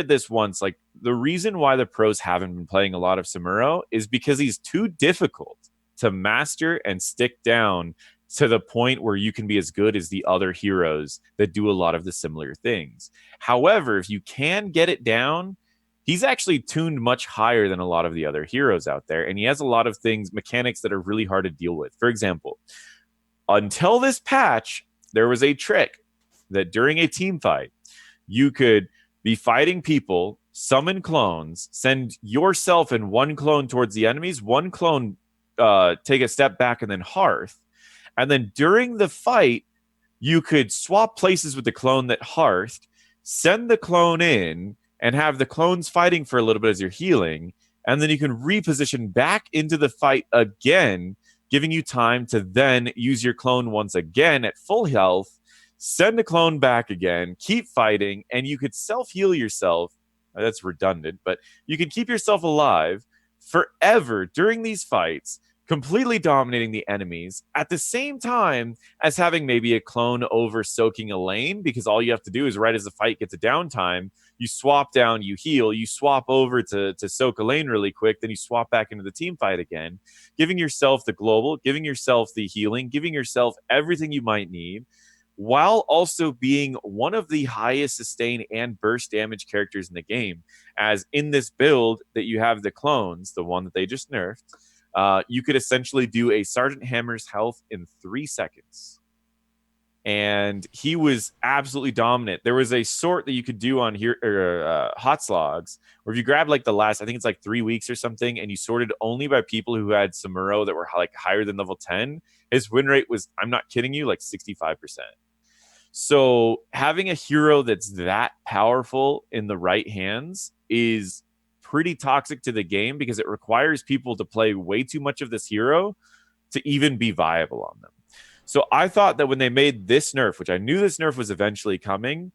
[SPEAKER 2] this once, like the reason why the pros haven't been playing a lot of Samuro is because he's too difficult to master and stick down to the point where you can be as good as the other heroes that do a lot of the similar things. However, if you can get it down, he's actually tuned much higher than a lot of the other heroes out there. And he has a lot of mechanics that are really hard to deal with. For example, until this patch, there was a trick that during a team fight, you could be fighting people, summon clones, send yourself and one clone towards the enemies, one clone take a step back and then hearth. And then during the fight, you could swap places with the clone that hearthed, send the clone in, and have the clones fighting for a little bit as you're healing. And then you can reposition back into the fight again, giving you time to then use your clone once again at full health, send a clone back again, keep fighting, and you could self-heal yourself. That's redundant, but you can keep yourself alive forever during these fights, completely dominating the enemies at the same time as having maybe a clone over soaking a lane, because all you have to do is right as the fight gets a downtime, you swap down, you heal, you swap over to soak a lane really quick, then you swap back into the team fight again, giving yourself the global, giving yourself the healing, giving yourself everything you might need, while also being one of the highest sustain and burst damage characters in the game. As in this build that you have the clones, the one that they just nerfed, you could essentially do a Sergeant Hammer's health in 3 seconds. And he was absolutely dominant. There was a sort that you could do on here, Hot Slogs, where if you grab like the last, I think it's like 3 weeks or something, and you sorted only by people who had Samuro that were like higher than level 10, his win rate was, I'm not kidding you, like 65%. So having a hero that's that powerful in the right hands is pretty toxic to the game, because it requires people to play way too much of this hero to even be viable on them. So I thought that when they made this nerf, which I knew this nerf was eventually coming,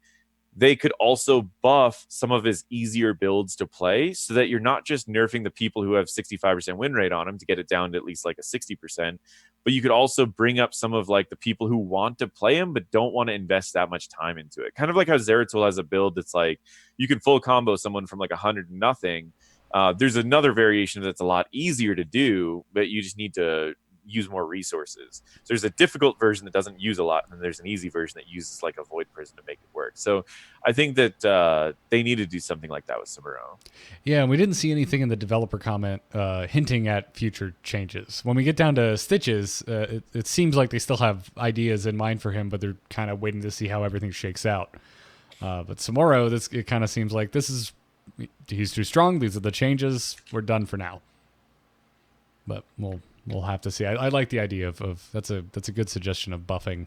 [SPEAKER 2] they could also buff some of his easier builds to play, so that you're not just nerfing the people who have 65% win rate on him to get it down to at least like a 60%, but you could also bring up some of like the people who want to play him but don't want to invest that much time into it. Kind of like how Zeratul has a build that's like you can full combo someone from like 100 to nothing. There's another variation that's a lot easier to do, but you just need to use more resources. So there's a difficult version that doesn't use a lot, and then there's an easy version that uses like a void prison to make it work. So I think that they need to do something like that with Samuro.
[SPEAKER 1] Yeah, and we didn't see anything in the developer comment hinting at future changes. When we get down to Stitches, it seems like they still have ideas in mind for him, but they're kind of waiting to see how everything shakes out. But Samuro, it kind of seems like he's too strong. These are the changes. We're done for now. But we'll have to see. I like the idea of that's a good suggestion of buffing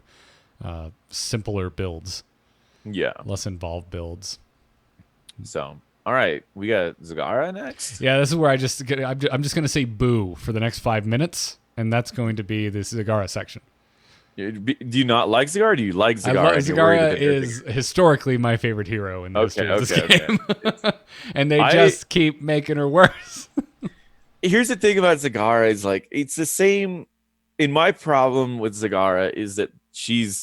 [SPEAKER 1] simpler builds.
[SPEAKER 2] Yeah.
[SPEAKER 1] Less involved builds.
[SPEAKER 2] So, all right, we got Zagara next.
[SPEAKER 1] Yeah, this is where I'm just going to say boo for the next 5 minutes, and that's going to be the Zagara section.
[SPEAKER 2] Do you not like Zagara? Do you like Zagara?
[SPEAKER 1] Zagara is historically my favorite hero in the history of this game. And they just keep making her worse.
[SPEAKER 2] Here's the thing about Zagara is like, it's the same. In my problem with Zagara is that she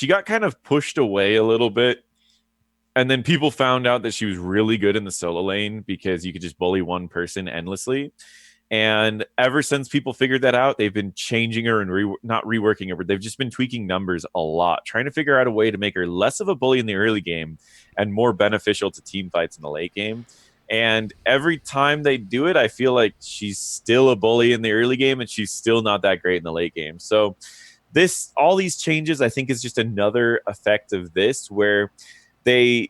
[SPEAKER 2] got kind of pushed away a little bit. And then people found out that she was really good in the solo lane because you could just bully one person endlessly. And ever since people figured that out, they've been changing her and not reworking her, but they've just been tweaking numbers a lot, trying to figure out a way to make her less of a bully in the early game and more beneficial to team fights in the late game. And every time they do it, I feel like she's still a bully in the early game and she's still not that great in the late game. So all these changes, I think, is just another effect of this, where they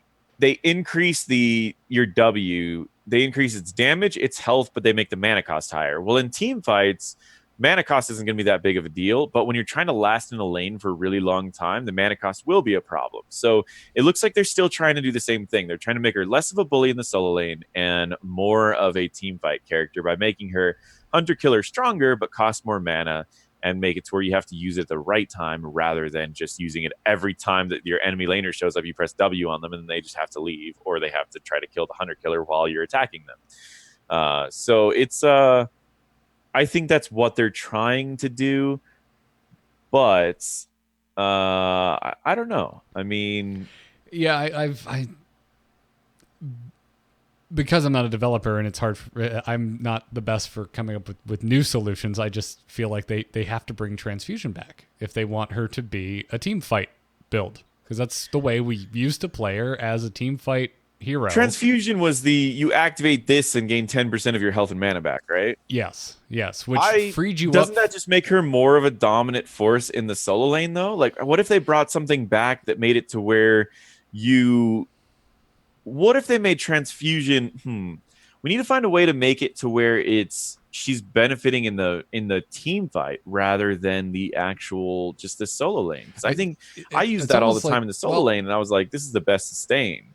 [SPEAKER 2] increase your W, they increase its damage, its health, but they make the mana cost higher. Well, in team fights, mana cost isn't going to be that big of a deal, but when you're trying to last in a lane for a really long time, the mana cost will be a problem. So it looks like they're still trying to do the same thing. They're trying to make her less of a bully in the solo lane and more of a team fight character by making her hunter killer stronger, but cost more mana, and make it to where you have to use it at the right time rather than just using it every time that your enemy laner shows up. You press W on them and then they just have to leave, or they have to try to kill the hunter killer while you're attacking them. So it's I think that's what they're trying to do, but I don't know. I mean,
[SPEAKER 1] yeah, because I'm not a developer and it's hard. I'm not the best for coming up with new solutions. I just feel like they have to bring Transfusion back if they want her to be a team fight build, because that's the way we used to play her, as a team fight hero.
[SPEAKER 2] Transfusion was you activate this and gain 10% of your health and mana back, right?
[SPEAKER 1] Yes, which freed you
[SPEAKER 2] Doesn't
[SPEAKER 1] up.
[SPEAKER 2] that just make her more of a dominant force in the solo lane, though? Like, what if they brought something back that made it to where what if they made transfusion? We need to find a way to make it to where she's benefiting in the team fight rather than the actual just the solo lane. Because I think I use that all the time in the solo lane, and I was like, this is the best sustain.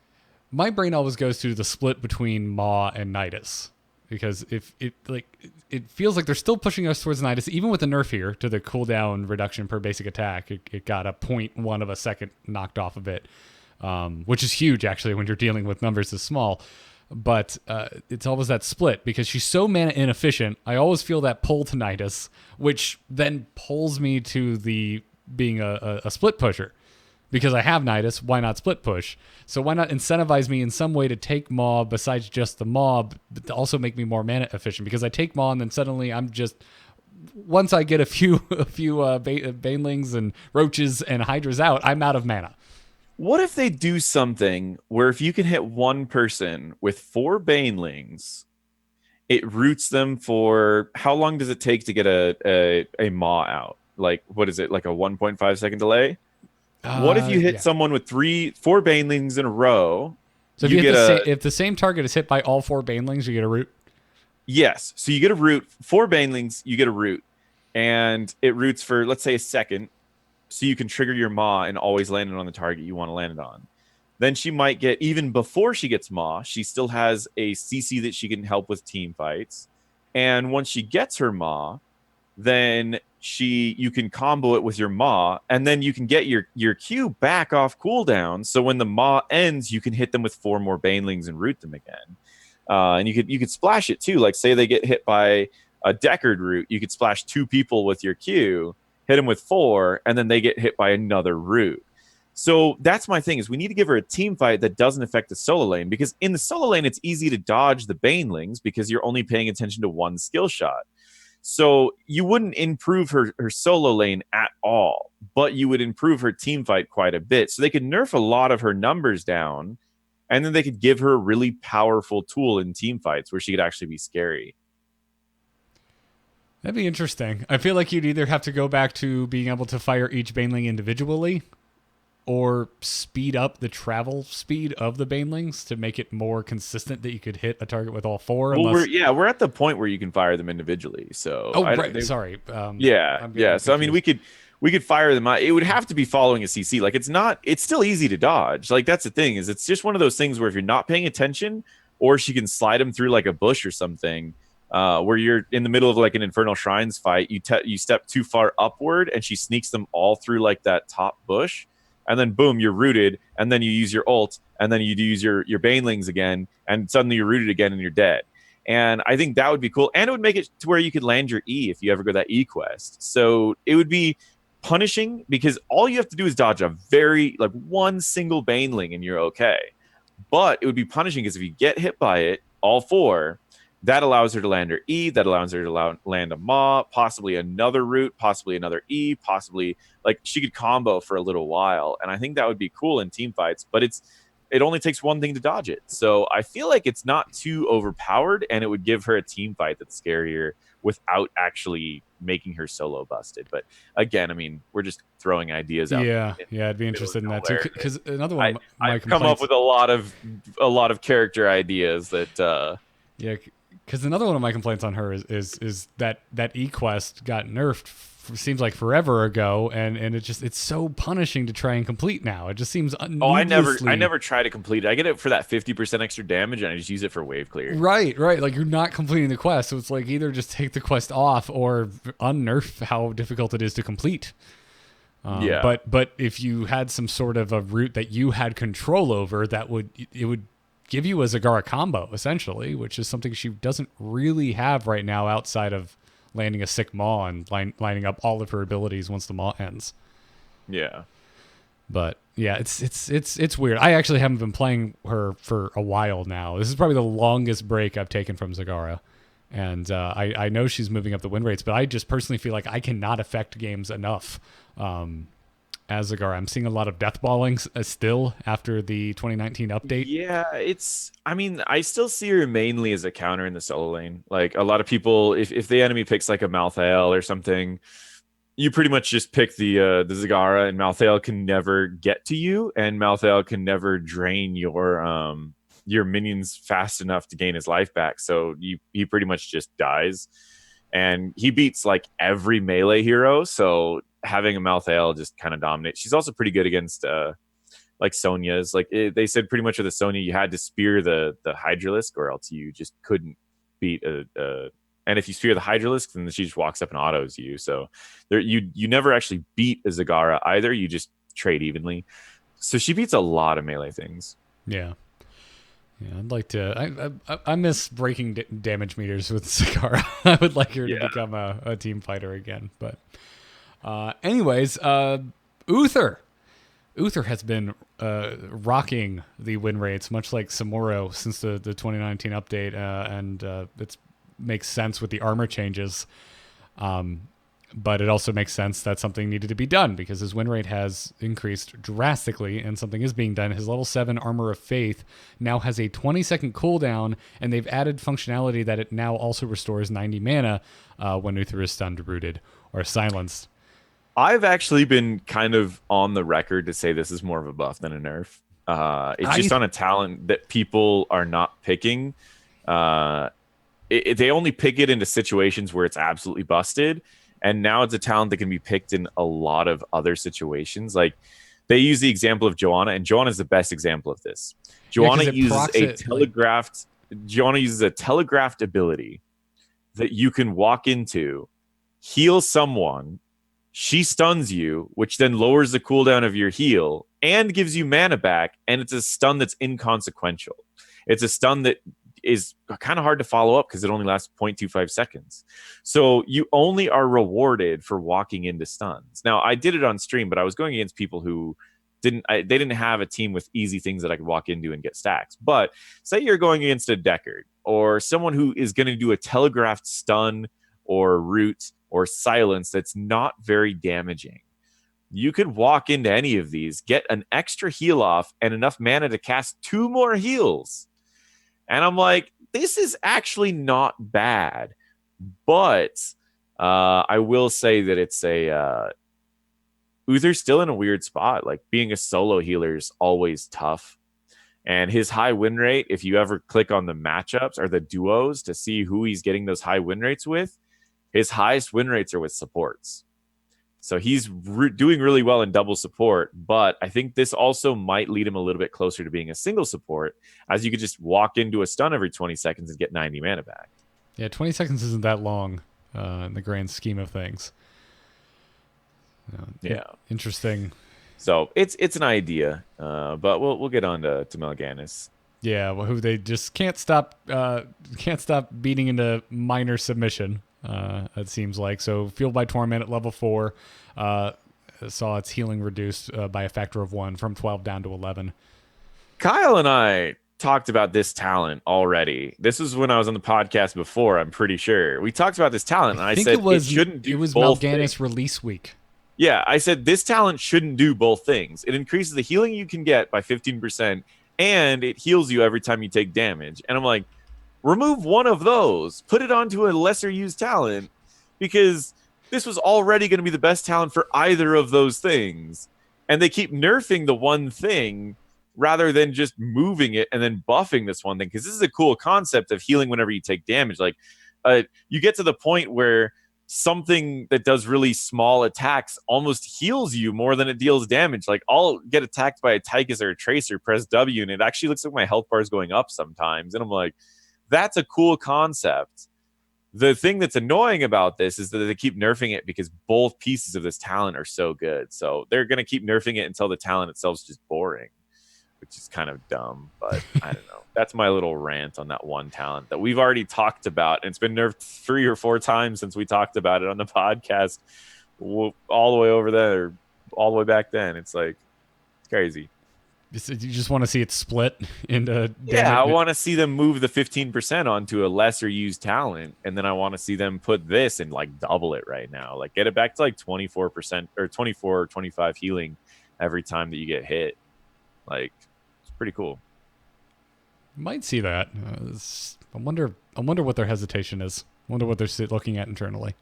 [SPEAKER 1] My brain always goes to the split between Maw and Nidus, because if it feels like they're still pushing us towards Nidus, even with the nerf here to the cooldown reduction per basic attack. It got a 0.1 of a second knocked off of it, which is huge actually when you're dealing with numbers this small. But it's always that split because she's so mana inefficient. I always feel that pull to Nidus, which then pulls me to the being a split pusher. Because I have Nidus, why not split push? So why not incentivize me in some way to take Maw besides just the mob, but to also make me more mana efficient? Because I take Maw and then suddenly I'm just, once I get a few banelings and roaches and hydras out, I'm out of mana.
[SPEAKER 2] What if they do something where if you can hit one person with 4 banelings, it roots them for how long does it take to get a Maw out? Like, what is it, like a 1.5 second delay? What if you hit someone with 4 banelings in a row?
[SPEAKER 1] So if if the same target is hit by all 4 banelings, you get a root?
[SPEAKER 2] Yes. So you get a root. 4 banelings, you get a root. And it roots for, let's say, a second. So you can trigger your Maw and always land it on the target you want to land it on. Then she might get, even before she gets Maw, she still has a CC that she can help with team fights. And once she gets her Maw, then you can combo it with your Maw, and then you can get your Q back off cooldown. So when the Maw ends, you can hit them with 4 more banelings and root them again. And you could splash it too. Like, say they get hit by a Deckard root, you could splash 2 people with your Q, hit them with 4, and then they get hit by another root. So that's my thing, is we need to give her a team fight that doesn't affect the solo lane, because in the solo lane it's easy to dodge the banelings because you're only paying attention to one skill shot. So you wouldn't improve her solo lane at all, but you would improve her team fight quite a bit. So they could nerf a lot of her numbers down, and then they could give her a really powerful tool in team fights where she could actually be scary.
[SPEAKER 1] That'd be interesting. I feel like you'd either have to go back to being able to fire each baneling individually, or speed up the travel speed of the banelings to make it more consistent that you could hit a target with all 4.
[SPEAKER 2] Well, we're at the point where you can fire them individually. So
[SPEAKER 1] sorry.
[SPEAKER 2] So I mean, we could fire them out. It would have to be following a CC. Like, it's still easy to dodge. Like, that's the thing, is it's just one of those things where if you're not paying attention, or she can slide them through like a bush or something, where you're in the middle of like an Infernal Shrines fight, you step too far upward and she sneaks them all through like that top bush. And then boom, you're rooted, and then you use your ult, and then you use your banelings again, and suddenly you're rooted again and you're dead. And I think that would be cool. And it would make it to where you could land your E if you ever go that E quest. So it would be punishing, because all you have to do is dodge one single baneling and you're okay. But it would be punishing because if you get hit by it, all 4, that allows her to land her E, that allows her to land a Maw, possibly another root, possibly another E, possibly, like, she could combo for a little while. And I think that would be cool in team fights, but it only takes one thing to dodge it. So I feel like it's not too overpowered, and it would give her a team fight that's scarier without actually making her solo busted. But again, I mean, we're just throwing ideas out.
[SPEAKER 1] Yeah, I'd be interested in that too. Because another one,
[SPEAKER 2] I've come up with a lot of character ideas that.
[SPEAKER 1] Because another one of my complaints on her is that E quest got nerfed. Seems like forever ago, and it's so punishing to try and complete now. It just seems
[SPEAKER 2] I never try to complete it. I get it for that 50% extra damage, and I just use it for wave clear.
[SPEAKER 1] Right. Like, you're not completing the quest, so it's like either just take the quest off or unnerf how difficult it is to complete. But if you had some sort of a route that you had control over, it would give you a Zagara combo essentially, which is something she doesn't really have right now outside of landing a sick Maw and lining up all of her abilities once the Maw ends.
[SPEAKER 2] Yeah.
[SPEAKER 1] But yeah, it's weird. I actually haven't been playing her for a while now. This is probably the longest break I've taken from Zagara. And I know she's moving up the win rates, but I just personally feel like I cannot affect games enough as Zagara. I'm seeing a lot of deathballing still after the 2019 update.
[SPEAKER 2] Yeah, I mean, I still see her mainly as a counter in the solo lane. Like a lot of people, if the enemy picks like a Malthael or something, you pretty much just pick the Zagara, and Malthael can never get to you, and Malthael can never drain your minions fast enough to gain his life back. So he pretty much just dies, and he beats like every melee hero. So having a Malthael just kind of dominates. She's also pretty good against like Sonya's. Like they said, pretty much with a Sonya, you had to spear the Hydralisk, or else you just couldn't beat a. And if you spear the Hydralisk, then she just walks up and autos you. So there, you never actually beat a Zagara either. You just trade evenly. So she beats a lot of melee things.
[SPEAKER 1] Yeah. Yeah, I'd like to. I miss breaking damage meters with Zagara. I would like her to become a team fighter again. But anyways, Uther has been rocking the win rates, much like Samuro, since the 2019 update, and it makes sense with the armor changes. But it also makes sense that something needed to be done because his win rate has increased drastically and something is being done. His level 7 Armor of Faith now has a 20-second cooldown, and they've added functionality that it now also restores 90 mana when Uther is stunned, rooted, or silenced.
[SPEAKER 2] I've actually been kind of on the record to say this is more of a buff than a nerf. It's just on a talent that people are not picking. They only pick it into situations where it's absolutely busted. And now it's a talent that can be picked in a lot of other situations. Like they use the example of Joanna, and Joanna is the best example of this. Joanna uses Joanna uses a telegraphed ability that you can walk into, heal someone, she stuns you, which then lowers the cooldown of your heal and gives you mana back, and it's a stun that's inconsequential. It's a stun that is kind of hard to follow up because it only lasts 0.25 seconds. So you only are rewarded for walking into stuns. Now, I did it on stream, but I was going against people who they didn't have a team with easy things that I could walk into and get stacks. But say you're going against a Deckard or someone who is going to do a telegraphed stun or root or silence that's not very damaging. You could walk into any of these, get an extra heal off and enough mana to cast 2 more heals. And I'm like, this is actually not bad. But I will say that it's Uther's still in a weird spot. Like being a solo healer is always tough. And his high win rate, if you ever click on the matchups or the duos to see who he's getting those high win rates with, his highest win rates are with supports. So he's doing really well in double support, but I think this also might lead him a little bit closer to being a single support, as you could just walk into a stun every 20 seconds and get 90 mana back.
[SPEAKER 1] Yeah, 20 seconds isn't that long in the grand scheme of things.
[SPEAKER 2] Yeah.
[SPEAKER 1] Interesting.
[SPEAKER 2] So it's an idea, but we'll get on to Melganis.
[SPEAKER 1] Yeah, well, who they just can't stop beating into minor submission. It seems like. So Fueled by Torment at level 4 saw its healing reduced by a factor of 1 from 12 down to 11.
[SPEAKER 2] Kyle and I talked about this talent already. This was when I was on the podcast before, I'm pretty sure. We talked about this talent, and I said it shouldn't do both
[SPEAKER 1] Malganis
[SPEAKER 2] things.
[SPEAKER 1] release week.
[SPEAKER 2] Yeah, I said this talent shouldn't do both things. It increases the healing you can get by 15%, and it heals you every time you take damage. And I'm like, remove one of those, put it onto a lesser used talent, because this was already going to be the best talent for either of those things. And they keep nerfing the one thing rather than just moving it and then buffing this one thing. Because this is a cool concept of healing whenever you take damage. Like you get to the point where something that does really small attacks almost heals you more than it deals damage. Like I'll get attacked by a Tychus or a Tracer, press W, and it actually looks like my health bar is going up sometimes. And I'm like, that's a cool concept. The thing that's annoying about this is that they keep nerfing it because both pieces of this talent are so good. So they're going to keep nerfing it until the talent itself is just boring, which is kind of dumb. But I don't know. That's my little rant on that one talent that we've already talked about. And it's been nerfed 3 or 4 times since we talked about it on the podcast, all the way over there, all the way back then. It's like, it's crazy.
[SPEAKER 1] You just want to see it split into
[SPEAKER 2] Yeah, I want to see them move the 15% onto a lesser used talent, and then I want to see them put this and like double it right now. Like get it back to like 24% or 24 or 25 healing every time that you get hit. Like it's pretty cool.
[SPEAKER 1] Might see that. I wonder what their hesitation is. I wonder what they're looking at internally.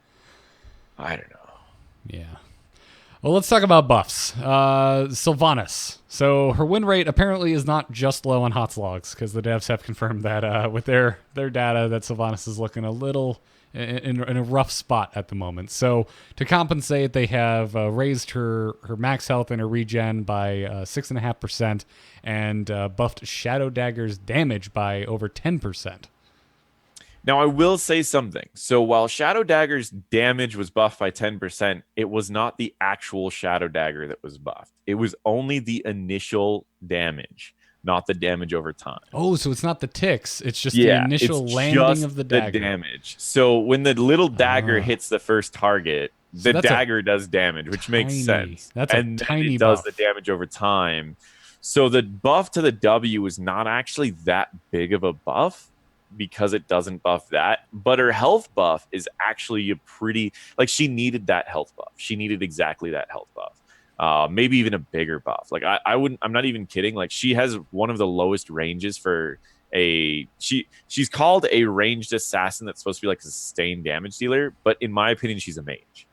[SPEAKER 2] I don't know.
[SPEAKER 1] Yeah. Well, let's talk about buffs. Sylvanas. So her win rate apparently is not just low on HOTS logs, because the devs have confirmed that with their data that Sylvanas is looking a little in a rough spot at the moment. So to compensate, they have raised her max health and her regen by 6.5% and buffed Shadow Dagger's damage by over 10%.
[SPEAKER 2] Now, I will say something. So while Shadow Dagger's damage was buffed by 10%, it was not the actual Shadow Dagger that was buffed. It was only the initial damage, not the damage over time.
[SPEAKER 1] Oh, so it's not the ticks. It's just the initial landing of the dagger.
[SPEAKER 2] The damage. So when the little dagger hits the first target, the dagger does damage, which makes sense.
[SPEAKER 1] That's a tiny
[SPEAKER 2] it does
[SPEAKER 1] buff.
[SPEAKER 2] the damage over time. So the buff to the W is not actually that big of a buff, because it doesn't buff that, but her health buff is actually a pretty, like, she needed that health buff. She needed exactly that health buff. Maybe even a bigger buff. Like I'm not even kidding. Like she has one of the lowest ranges for she's called a ranged assassin that's supposed to be like a sustained damage dealer, but in my opinion, she's a mage.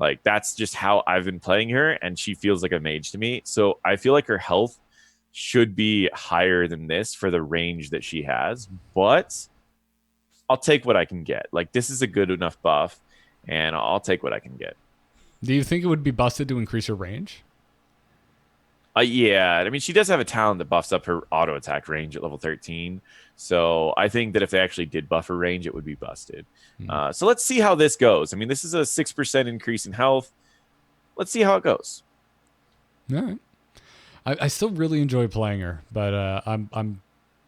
[SPEAKER 2] Like that's just how I've been playing her, and she feels like a mage to me. So I feel like her health should be higher than this for the range that she has, but I'll take what I can get. Like this is a good enough buff, and I'll take what I can get.
[SPEAKER 1] Do you think it would be busted to increase her range?
[SPEAKER 2] Yeah, I mean she does have a talent that buffs up her auto attack range at level 13, so I think that if they actually did buff her range, it would be busted. So let's see how this goes. I mean, this is a 6% increase in health. Let's see how it goes.
[SPEAKER 1] All right. I still really enjoy playing her, but I'm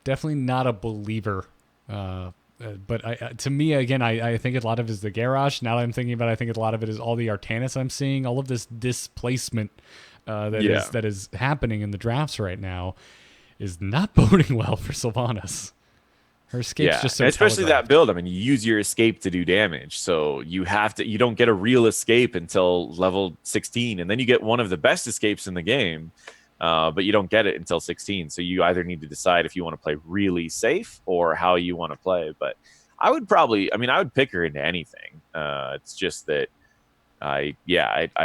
[SPEAKER 1] definitely not a believer. But to me, again, I think a lot of it is the garage. Now that I'm thinking about it, I think a lot of it is all the Artanis I'm seeing. All of this displacement that is happening in the drafts right now is not boding well for Sylvanas. Her escape's just so
[SPEAKER 2] especially
[SPEAKER 1] telegraphed.
[SPEAKER 2] that build. I mean, you use your escape to do damage, so you don't get a real escape until level 16, and then you get one of the best escapes in the game. But you don't get it until 16. So you either need to decide if you want to play really safe or how you want to play. But I would pick her into anything. It's just that I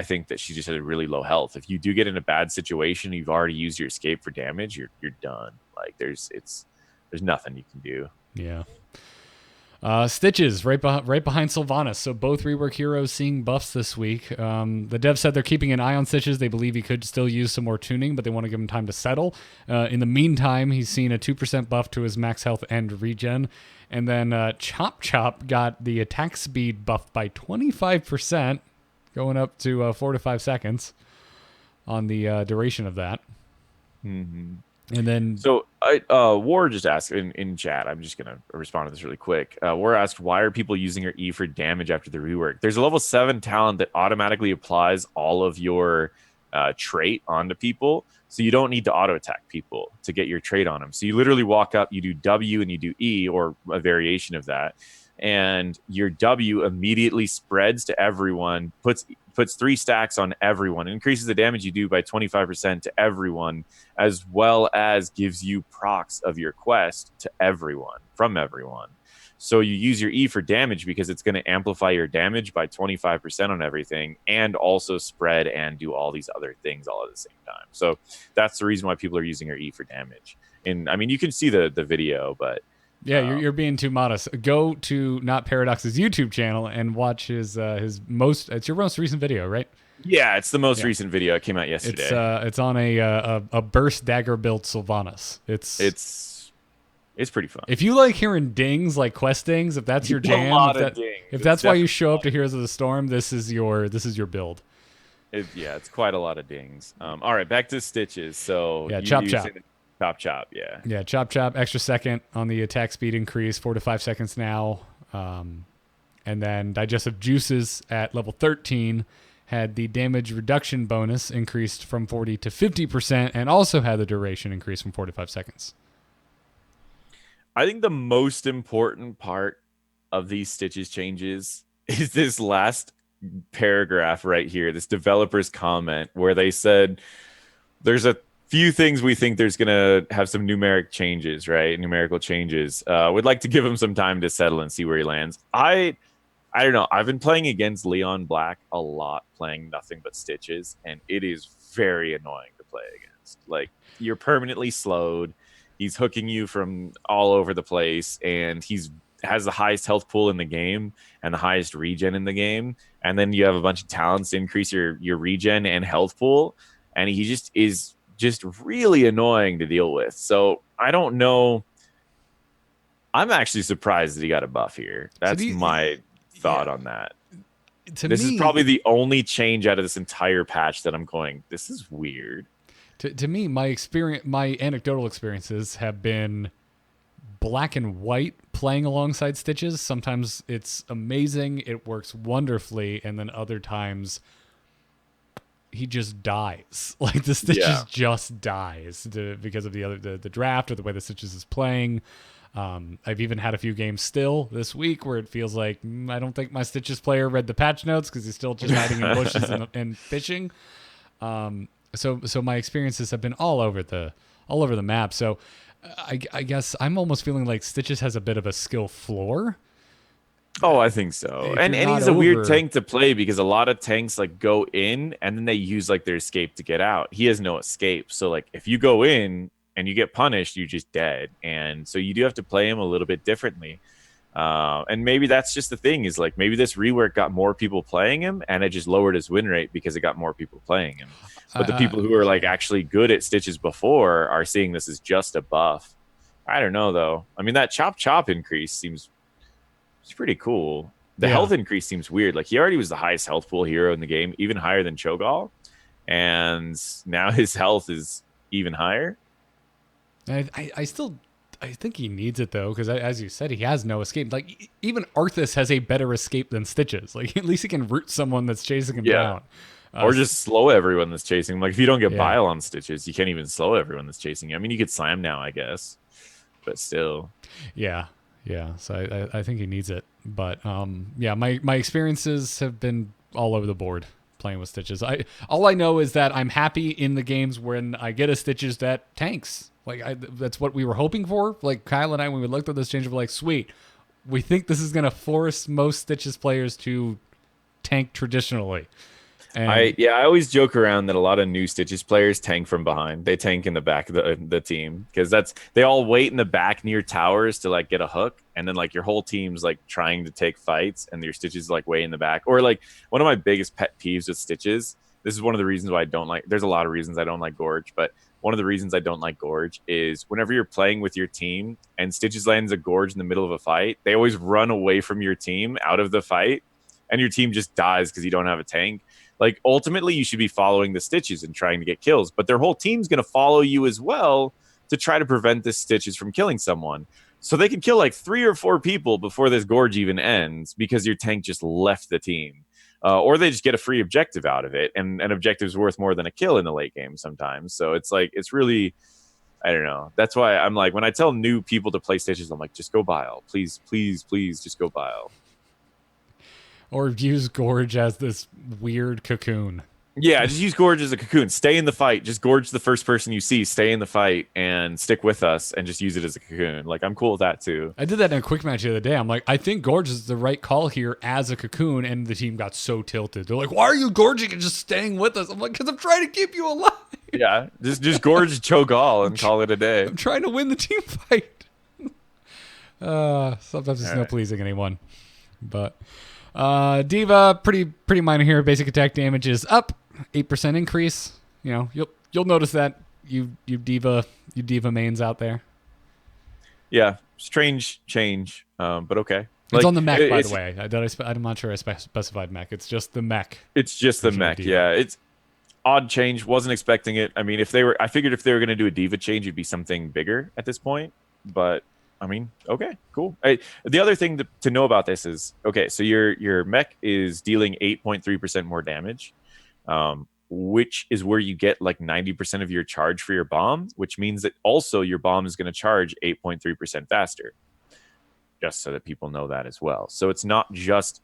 [SPEAKER 2] think that she just has a really low health. If you do get in a bad situation, you've already used your escape for damage, you're done. Like there's nothing you can do.
[SPEAKER 1] Yeah. Stitches right behind Sylvanas. So both rework heroes seeing buffs this week. The dev said they're keeping an eye on Stitches. They believe he could still use some more tuning, but they want to give him time to settle. In the meantime, he's seen a 2% buff to his max health and regen. And then Chop Chop got the attack speed buffed by 25%, going up to 4 to 5 seconds on the duration of that.
[SPEAKER 2] Mm-hmm.
[SPEAKER 1] And then
[SPEAKER 2] War just asked in chat. I'm just gonna respond to this really quick. War asked, why are people using her E for damage after the rework? There's a level 7 talent that automatically applies all of your trait onto people, so you don't need to auto attack people to get your trait on them. So you literally walk up, you do W and you do E or a variation of that, and your W immediately spreads to everyone, puts 3 stacks on everyone, increases the damage you do by 25% to everyone, as well as gives you procs of your quest to everyone, from everyone. So you use your E for damage because it's going to amplify your damage by 25% on everything, and also spread and do all these other things all at the same time. So that's the reason why people are using her E for damage. And I mean, you can see the video, but
[SPEAKER 1] yeah, you're being too modest. Go to NotParadox's YouTube channel and watch his it's your most recent video, right?
[SPEAKER 2] Yeah, it's the most recent video. It came out yesterday.
[SPEAKER 1] It's on a burst dagger build Sylvanas.
[SPEAKER 2] It's pretty fun.
[SPEAKER 1] If you like hearing dings, like quest dings, if that's your jam, if that's why you show up to Heroes of the Storm, this is your build.
[SPEAKER 2] It's quite a lot of dings. All right, back to Stitches. So
[SPEAKER 1] yeah, Chop Chop.
[SPEAKER 2] Chop, yeah.
[SPEAKER 1] Yeah, Chop Chop, extra second on the attack speed increase, 4 to 5 seconds now. And then Digestive Juices at level 13 had the damage reduction bonus increased from 40 to 50%, and also had the duration increased from 4 to 5 seconds.
[SPEAKER 2] I think the most important part of these Stitches changes is this last paragraph right here, this developer's comment where they said there's a few things we think there's going to have some numerical changes. We'd like to give him some time to settle and see where he lands. I don't know. I've been playing against Leon Black a lot, playing nothing but Stitches, and it is very annoying to play against. Like, you're permanently slowed. He's hooking you from all over the place, and has the highest health pool in the game and the highest regen in the game. And then you have a bunch of talents to increase your regen and health pool, and he just is just really annoying to deal with. So I don't know. I'm actually surprised that he got a buff here. That's my thought on that. This is probably the only change out of this entire patch that I'm going, this is weird.
[SPEAKER 1] To me, my anecdotal experiences have been black and white playing alongside Stitches. Sometimes it's amazing, it works wonderfully, and then other times he just dies. Like, the Stitches just dies because of the draft or the way the Stitches is playing. I've even had a few games still this week where it feels like I don't think my Stitches player read the patch notes because he's still just hiding in bushes and fishing. So my experiences have been all over the map. So I guess I'm almost feeling like Stitches has a bit of a skill floor.
[SPEAKER 2] Oh, I think so. And he's a weird tank to play because a lot of tanks like go in and then they use like their escape to get out. He has no escape. So like if you go in and you get punished, you're just dead. And so you do have to play him a little bit differently. And maybe that's just the thing, is like maybe this rework got more people playing him and it just lowered his win rate because it got more people playing him. But the people who are like actually good at Stitches before are seeing this as just a buff. I don't know though. I mean, that chop increase seems pretty cool. The health increase seems weird. Like, he already was the highest health pool hero in the game, even higher than Cho'Gall, and now his health is even higher.
[SPEAKER 1] I think he needs it though, because as you said, he has no escape. Like, even Arthas has a better escape than Stitches. Like, at least he can root someone that's chasing him down.
[SPEAKER 2] Or just slow everyone that's chasing him. Like, if you don't get bile on Stitches, you can't even slow everyone that's chasing you. I mean, you could slam now, I guess, but still.
[SPEAKER 1] Yeah. So I think he needs it. But my experiences have been all over the board playing with Stitches. All I know is that I'm happy in the games when I get a Stitches that tanks. Like, that's what we were hoping for. Like, Kyle and I, when we looked at this change, we're like, sweet, we think this is going to force most Stitches players to tank traditionally. And
[SPEAKER 2] I always joke around that a lot of new Stitches players tank from behind. They tank in the back of the team because they all wait in the back near towers to like get a hook, and then like your whole team's like trying to take fights, and your Stitches like way in the back. Or like, one of my biggest pet peeves with Stitches, this is one of the reasons why I don't like. There's a lot of reasons I don't like Gorge, but one of the reasons I don't like Gorge is whenever you're playing with your team and Stitches lands a Gorge in the middle of a fight, they always run away from your team out of the fight, and your team just dies because you don't have a tank. Like, ultimately, you should be following the Stitches and trying to get kills, but their whole team's going to follow you as well to try to prevent the Stitches from killing someone. So they can kill like 3 or 4 people before this Gorge even ends because your tank just left the team. Or they just get a free objective out of it, and an objective's worth more than a kill in the late game sometimes. So it's like, it's really, I don't know. That's why I'm like, when I tell new people to play Stitches, I'm like, just go bile. Please, just go bile.
[SPEAKER 1] Or use Gorge as this weird cocoon.
[SPEAKER 2] Yeah, just use Gorge as a cocoon. Stay in the fight. Just Gorge the first person you see. Stay in the fight and stick with us and just use it as a cocoon. Like, I'm cool with that too.
[SPEAKER 1] I did that in a quick match the other day. I'm like, I think Gorge is the right call here as a cocoon, and the team got so tilted. They're like, why are you gorging and just staying with us? I'm like, because I'm trying to keep you alive.
[SPEAKER 2] Yeah, just Gorge Cho'Gall and call it a day.
[SPEAKER 1] I'm trying to win the team fight. Sometimes it's no pleasing anyone. But Diva, pretty minor here. Basic attack damage is up 8% increase. You know, you'll notice that you Diva mains out there.
[SPEAKER 2] Yeah, strange change, but okay.
[SPEAKER 1] It's on the mech, by the way. I'm not sure I specified mech. It's just the mech.
[SPEAKER 2] It's just the mech. Yeah, it's odd change. Wasn't expecting it. I mean, I figured if they were going to do a Diva change, it'd be something bigger at this point. But I mean, okay, cool. The other thing to know about this is, okay, so your mech is dealing 8.3% more damage. which is where you get like 90% of your charge for your bomb, which means that also your bomb is going to charge 8.3% faster. Just so that people know that as well. So it's not just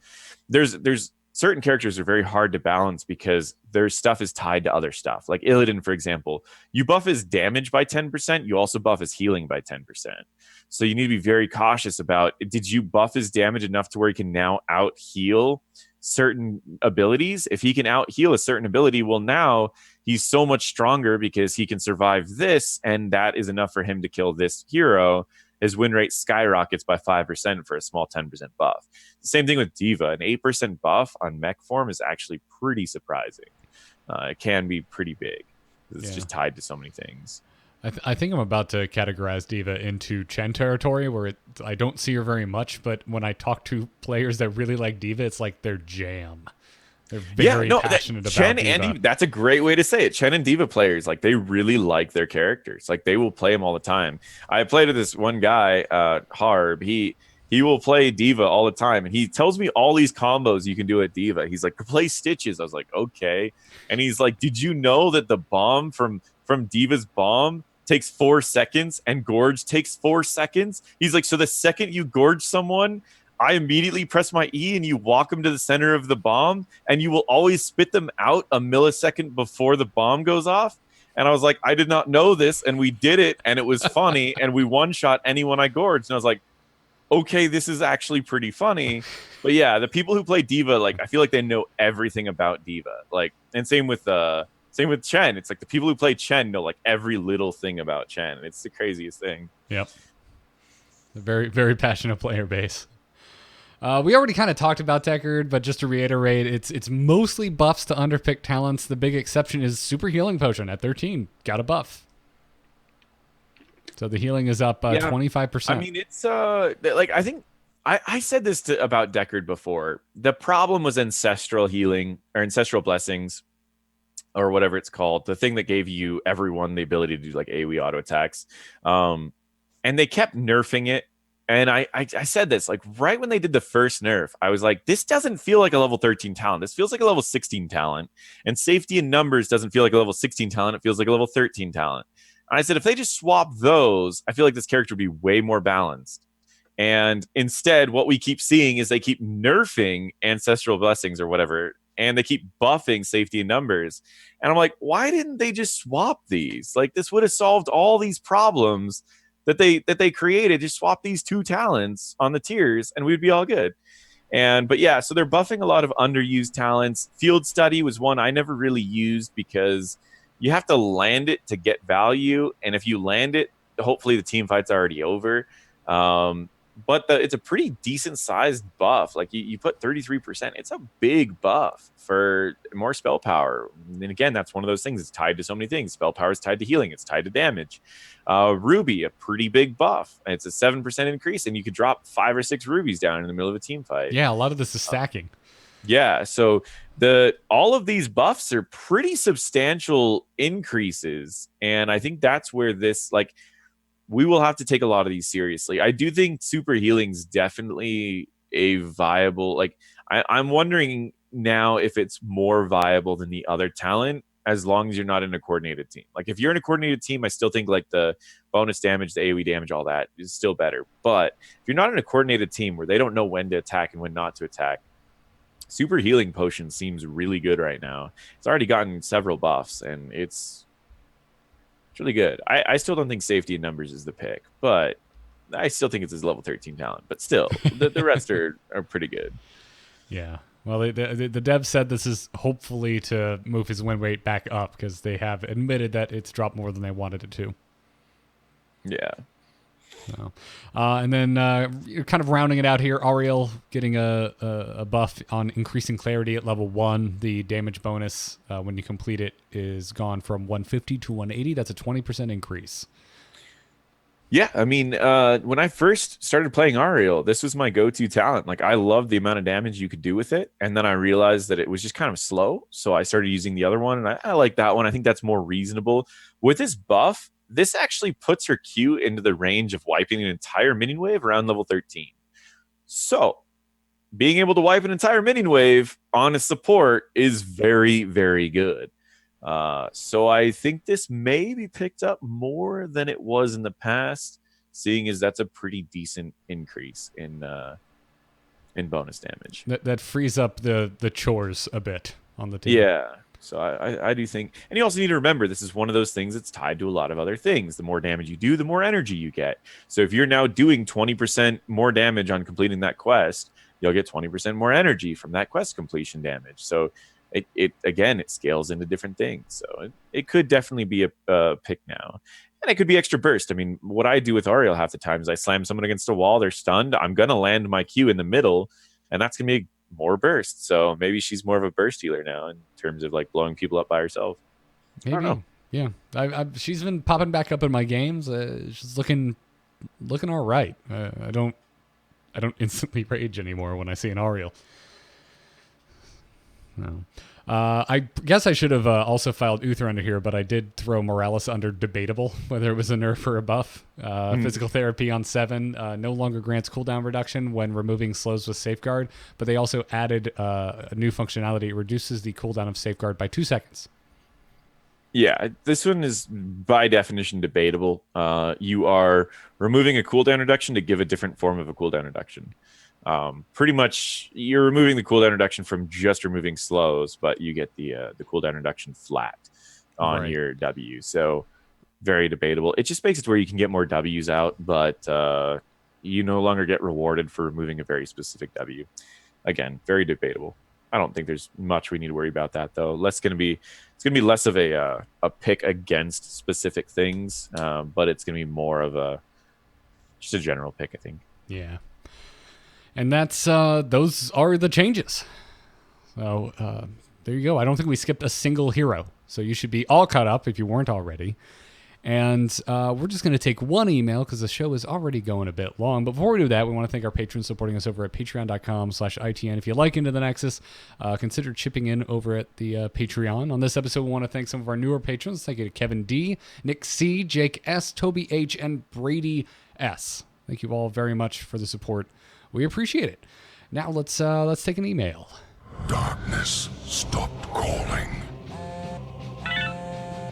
[SPEAKER 2] there's certain characters are very hard to balance because their stuff is tied to other stuff. Like Illidan, for example, you buff his damage by 10%, you also buff his healing by 10%. So you need to be very cautious about, did you buff his damage enough to where he can now out heal certain abilities? If he can out heal a certain ability, well, now he's so much stronger because he can survive this, and that is enough for him to kill this hero. His win rate skyrockets by 5% for a small 10% buff. Same thing with D.Va. An 8% buff on mech form is actually pretty surprising. It can be pretty big. It's just tied to so many things.
[SPEAKER 1] I think I'm about to categorize D.Va into Chen territory, where I don't see her very much, but when I talk to players that really like D.Va, it's like their jam. They're very passionate about
[SPEAKER 2] Chen
[SPEAKER 1] D.Va.
[SPEAKER 2] and D.Va, that's a great way to say it. Chen and D.Va players, like, they really like their characters. Like, they will play them all the time. I played with this one guy, Harb. He will play D.Va all the time, and he tells me all these combos you can do at D.Va. He's like, play Stitches. I was like, okay. And he's like, did you know that the bomb from D.Va's bomb takes 4 seconds and Gorge takes 4 seconds? He's like, so the second you gorge someone, I immediately press my E and you walk them to the center of the bomb, and you will always spit them out a millisecond before the bomb goes off. And I was like, I did not know this, and we did it, and it was funny, and we one-shot anyone I gorged. And I was like, okay, this is actually pretty funny. But yeah, the people who play D.Va, like, I feel like they know everything about D.Va. Like, and same with Chen. It's like the people who play Chen know like every little thing about Chen. It's the craziest thing.
[SPEAKER 1] Yep. A very, very passionate player base. We already kind of talked about Deckard, but just to reiterate, it's mostly buffs to underpicked talents. The big exception is Super Healing Potion at 13. Got a buff. So the healing is up 25%.
[SPEAKER 2] I mean, it's like, I think I said this about Deckard before. The problem was Ancestral Healing or Ancestral Blessings or whatever it's called. The thing that gave you everyone the ability to do like AoE auto attacks. And they kept nerfing it. And I said this, like, right when they did the first nerf, I was like, this doesn't feel like a level 13 talent. This feels like a level 16 talent. And Safety in Numbers doesn't feel like a level 16 talent. It feels like a level 13 talent. And I said, if they just swap those, I feel like this character would be way more balanced. And instead, what we keep seeing is they keep nerfing Ancestral Blessings or whatever, and they keep buffing Safety in Numbers. And I'm like, why didn't they just swap these? Like, this would have solved all these problems that they created. Just swap these 2 talents on the tiers and we'd be all good. But yeah, so they're buffing a lot of underused talents. Field Study was one I never really used because you have to land it to get value, and if you land it, hopefully the team fight's already over. But it's a pretty decent sized buff. Like you put 33%. It's a big buff for more spell power. And again, that's one of those things. It's tied to so many things. Spell power is tied to healing. It's tied to damage. Ruby, a pretty big buff. It's a 7% increase, and you could drop 5 or 6 rubies down in the middle of a team fight.
[SPEAKER 1] Yeah, a lot of this is stacking.
[SPEAKER 2] Yeah, so all of these buffs are pretty substantial increases, and I think that's where this, like, we will have to take a lot of these seriously. I do think super healing's definitely a viable, like, I'm wondering now if it's more viable than the other talent, as long as you're not in a coordinated team. Like, if you're in a coordinated team, I still think like the bonus damage, the AoE damage, all that is still better. But if you're not in a coordinated team where they don't know when to attack and when not to attack, super healing potion seems really good right now. It's already gotten several buffs, and it's really good. I still don't think Safety in Numbers is the pick, but I still think it's his level 13 talent. But still, the rest are pretty good.
[SPEAKER 1] Yeah. Well, the dev said this is hopefully to move his win rate back up, because they have admitted that it's dropped more than they wanted it to.
[SPEAKER 2] Yeah.
[SPEAKER 1] So, and then you're kind of rounding it out here. Ariel getting a buff on increasing clarity at level 1. The damage bonus when you complete it is gone from 150 to 180. That's a 20% increase.
[SPEAKER 2] Yeah, I mean, when I first started playing Ariel, this was my go-to talent. Like, I loved the amount of damage you could do with it, and then I realized that it was just kind of slow, so I started using the other one, and I like that one. I think that's more reasonable. With this buff, this actually puts her Q into the range of wiping an entire minion wave around level 13. So, being able to wipe an entire minion wave on a support is very, very good. So I think this may be picked up more than it was in the past, seeing as that's a pretty decent increase in bonus damage.
[SPEAKER 1] That frees up the chores a bit on the team.
[SPEAKER 2] Yeah. So I do think, and you also need to remember, this is one of those things that's tied to a lot of other things. The more damage you do, the more energy you get. So if you're now doing 20% more damage on completing that quest, you'll get 20% more energy from that quest completion damage. So it scales into different things. So it could definitely be a pick now. And it could be extra burst. I mean, what I do with Ariel half the time is I slam someone against a wall, they're stunned. I'm going to land my Q in the middle, and that's going to be more burst. So maybe she's more of a burst healer now in terms of like blowing people up by herself.
[SPEAKER 1] Maybe. I don't know. Yeah. She's been popping back up in my games. She's looking all right. I don't instantly rage anymore when I see an Ariel. No. I guess I should have also filed Uther under here, but I did throw Morales under debatable, whether it was a nerf or a buff. Physical therapy on 7 no longer grants cooldown reduction when removing slows with Safeguard, but they also added a new functionality. It reduces the cooldown of Safeguard by 2 seconds.
[SPEAKER 2] Yeah, this one is by definition debatable. You are removing a cooldown reduction to give a different form of a cooldown reduction. Pretty much you're removing the cooldown reduction from just removing slows, but you get the cooldown reduction flat on your W. So very debatable. It just makes it where you can get more W's out, but you no longer get rewarded for removing a very specific W. Again, very debatable. I don't think there's much we need to worry about that though. It's gonna be less of a pick against specific things, but it's gonna be more of just a general pick, I think.
[SPEAKER 1] Yeah. And that's those are the changes. So there you go. I don't think we skipped a single hero. So you should be all caught up if you weren't already. And we're just going to take one email because the show is already going a bit long. But before we do that, we want to thank our patrons supporting us over at patreon.com/ITN. If you like Into the Nexus, consider chipping in over at the Patreon. On this episode, we want to thank some of our newer patrons. Thank you to Kevin D, Nick C, Jake S, Toby H, and Brady S. Thank you all very much for the support. We appreciate it. Now let's take an email.
[SPEAKER 6] Darkness stopped calling.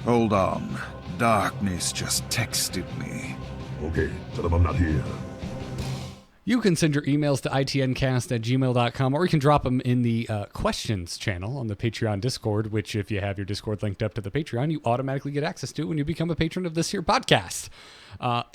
[SPEAKER 7] Hold on. Darkness just texted me.
[SPEAKER 6] Okay, tell them I'm not here.
[SPEAKER 1] You can send your emails to itncast@gmail.com, or you can drop them in the questions channel on the Patreon Discord, which if you have your Discord linked up to the Patreon, you automatically get access to when you become a patron of this here podcast.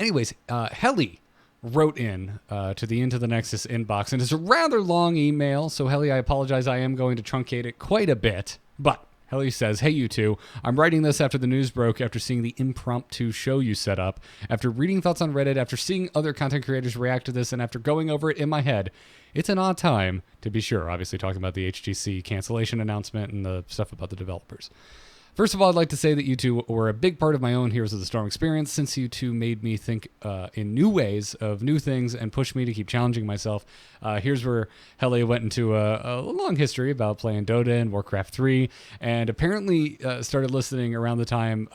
[SPEAKER 1] Anyways, Helly wrote in to the Into the Nexus inbox, and it's a rather long email, so Helly, I apologize. I am going to truncate it quite a bit, but Helly says, "Hey, you two. I'm writing this after the news broke, after seeing the impromptu show you set up, after reading thoughts on Reddit, after seeing other content creators react to this, and after going over it in my head. It's an odd time, to be sure." Obviously talking about the HGC cancellation announcement and the stuff about the developers. First of all, I'd like to say that you two were a big part of my own Heroes of the Storm experience, since you two made me think in new ways of new things and pushed me to keep challenging myself. Here's where Helly went into a long history about playing Dota and Warcraft 3, and apparently started listening around the time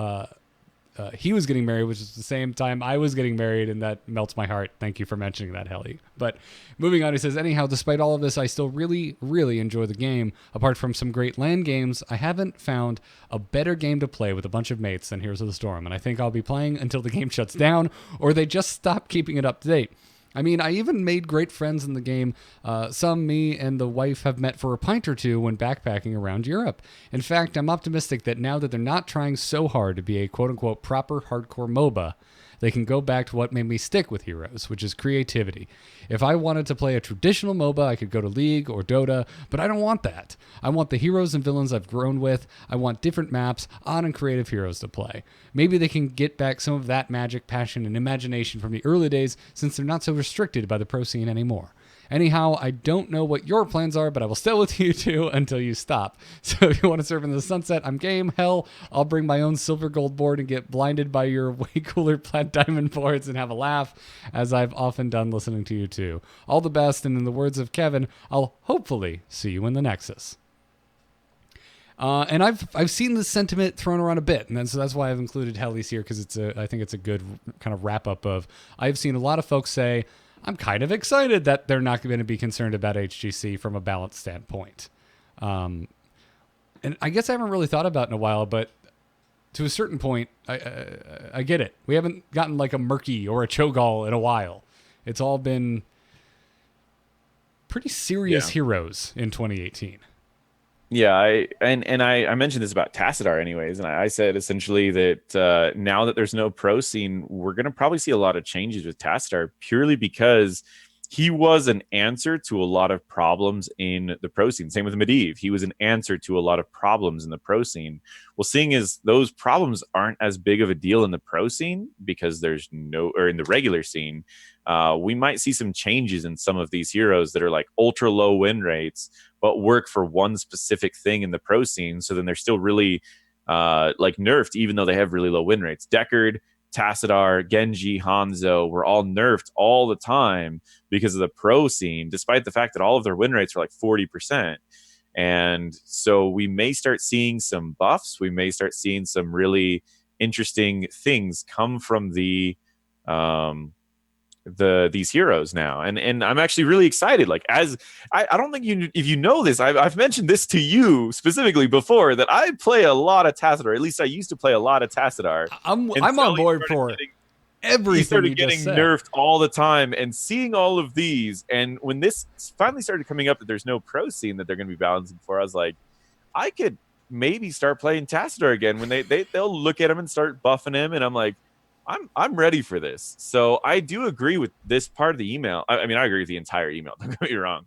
[SPEAKER 1] he was getting married, which is the same time I was getting married, and that melts my heart. Thank you for mentioning that, Helly. But moving on, he says, anyhow, despite all of this, I still really, really enjoy the game. Apart from some great LAN games, I haven't found a better game to play with a bunch of mates than Heroes of the Storm, and I think I'll be playing until the game shuts down, or they just stop keeping it up to date. I mean, I even made great friends in the game. Some me and the wife have met for a pint or two when backpacking around Europe. In fact, I'm optimistic that now that they're not trying so hard to be a quote-unquote proper hardcore MOBA, they can go back to what made me stick with Heroes, which is creativity. If I wanted to play a traditional MOBA, I could go to League or Dota, but I don't want that. I want the heroes and villains I've grown with. I want different maps, odd and creative heroes to play. Maybe they can get back some of that magic, passion, and imagination from the early days, since they're not so restricted by the pro scene anymore. Anyhow, I don't know what your plans are, but I will stay with you two until you stop. So if you want to surf in the sunset, I'm game. Hell, I'll bring my own silver gold board and get blinded by your way cooler plat diamond boards and have a laugh, as I've often done listening to you two. All the best, and in the words of Kevin, I'll hopefully see you in the Nexus. And I've seen this sentiment thrown around a bit, and so that's why I've included Helly's here, because I think it's a good kind of wrap up of, I've seen a lot of folks say, I'm kind of excited that they're not going to be concerned about HGC from a balance standpoint. And I guess I haven't really thought about it in a while, but to a certain point, I get it. We haven't gotten like a Murky or a Cho'Gall in a while. It's all been pretty serious heroes in 2018.
[SPEAKER 2] Yeah, I mentioned this about Tassadar anyways, and I said essentially that now that there's no pro scene, we're going to probably see a lot of changes with Tassadar purely because he was an answer to a lot of problems in the pro scene. Same with Medivh. He was an answer to a lot of problems in the pro scene. Well, seeing as those problems aren't as big of a deal in the pro scene because there's no, or in the regular scene, we might see some changes in some of these heroes that are like ultra low win rates, but work for one specific thing in the pro scene. So then they're still really like nerfed, even though they have really low win rates. Deckard, Tassadar, Genji, Hanzo were all nerfed all the time because of the pro scene, despite the fact that all of their win rates are like 40%. And so we may start seeing some buffs. We may start seeing some really interesting things come from these heroes now, and I'm actually really excited. Like, as I don't think if you know this, I've mentioned this to you specifically before, that I play a lot of Tassadar. At least I used to play a lot of Tassadar.
[SPEAKER 1] I'm on board for everything.
[SPEAKER 2] He started getting nerfed all the time, and seeing all of these, and when this finally started coming up that there's no pro scene that they're going to be balancing for, I was like, I could maybe start playing Tassadar again when they'll look at him and start buffing him, and I'm like, I'm ready for this. So I do agree with this part of the email. I mean, I agree with the entire email. Don't get me wrong.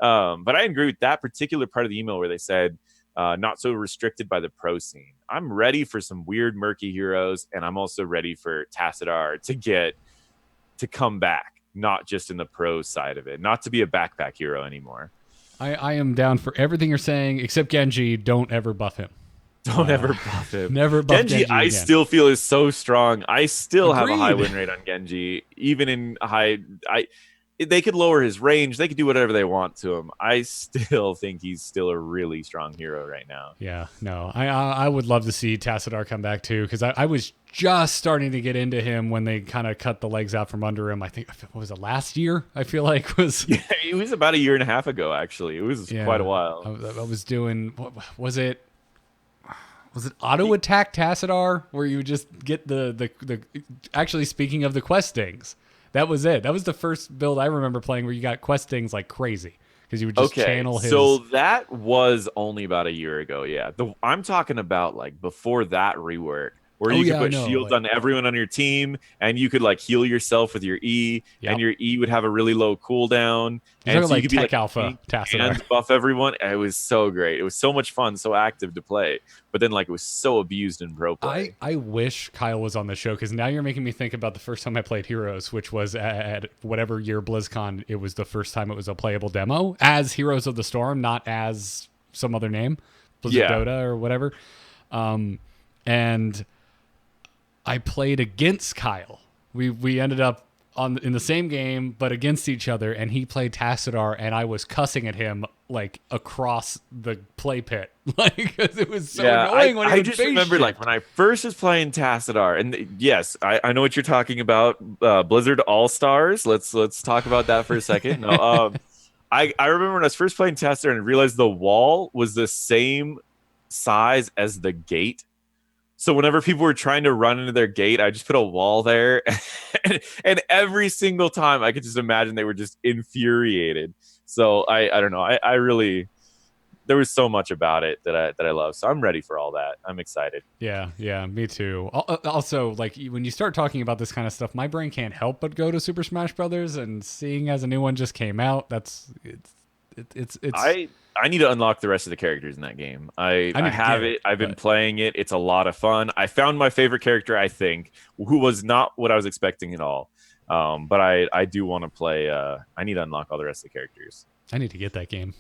[SPEAKER 2] But I agree with that particular part of the email where they said, not so restricted by the pro scene. I'm ready for some weird, murky heroes. And I'm also ready for Tassadar to come back, not just in the pro side of it, not to be a backpack hero anymore.
[SPEAKER 1] I am down for everything you're saying, except Genji. Don't ever buff him.
[SPEAKER 2] Don't ever buff him.
[SPEAKER 1] Never buff Genji
[SPEAKER 2] I
[SPEAKER 1] again.
[SPEAKER 2] still feel is so strong. I still have a high win rate on Genji, even in high. They could lower his range. They could do whatever they want to him. I still think he's still a really strong hero right now.
[SPEAKER 1] Yeah, no, I would love to see Tassadar come back too, because I was just starting to get into him when they kind of cut the legs out from under him. I think, what was it, last year? I feel like was.
[SPEAKER 2] Yeah, it was about a year and a half ago. Actually, it was quite a while.
[SPEAKER 1] I was doing. What was it? Was it auto attack Tassadar, where you just get the actually, speaking of the quest stings, that was it. That was the first build I remember playing where you got quest stings like crazy because you would just channel his.
[SPEAKER 2] So that was only about a year ago. Yeah, I'm talking about like before that rework, where you could put shields on everyone on your team, and you could like heal yourself with your E, and your E would have a really low cooldown.
[SPEAKER 1] And so
[SPEAKER 2] you could be like
[SPEAKER 1] Alpha Tassadar
[SPEAKER 2] and buff everyone. It was so great. It was so much fun, so active to play. But then like it was so abused in pro play.
[SPEAKER 1] I wish Kyle was on the show, because now you're making me think about the first time I played Heroes, which was at whatever year BlizzCon. It was the first time it was a playable demo as Heroes of the Storm, not as some other name, Blizzard Dota or whatever. And I played against Kyle. We ended up in the same game, but against each other, and he played Tassadar, and I was cussing at him like across the play pit, like, because it was so annoying. I just remember
[SPEAKER 2] like when I first was playing Tassadar, and yes, I know what you're talking about. Blizzard All Stars. Let's talk about that for a second. No, I remember when I was first playing Tassadar and realized the wall was the same size as the gate. So whenever people were trying to run into their gate, I just put a wall there. and every single time I could just imagine they were just infuriated. So I don't know. I really, there was so much about it that I love. So I'm ready for all that. I'm excited.
[SPEAKER 1] Yeah, me too. Also, like, when you start talking about this kind of stuff, my brain can't help but go to Super Smash Brothers, and seeing as a new one just came out, it's
[SPEAKER 2] I need to unlock the rest of the characters in that game. I have it. I've been playing it. It's a lot of fun. I found my favorite character, I think, who was not what I was expecting at all. But I do want to play. I need to unlock all the rest of the characters.
[SPEAKER 1] I need to get that game.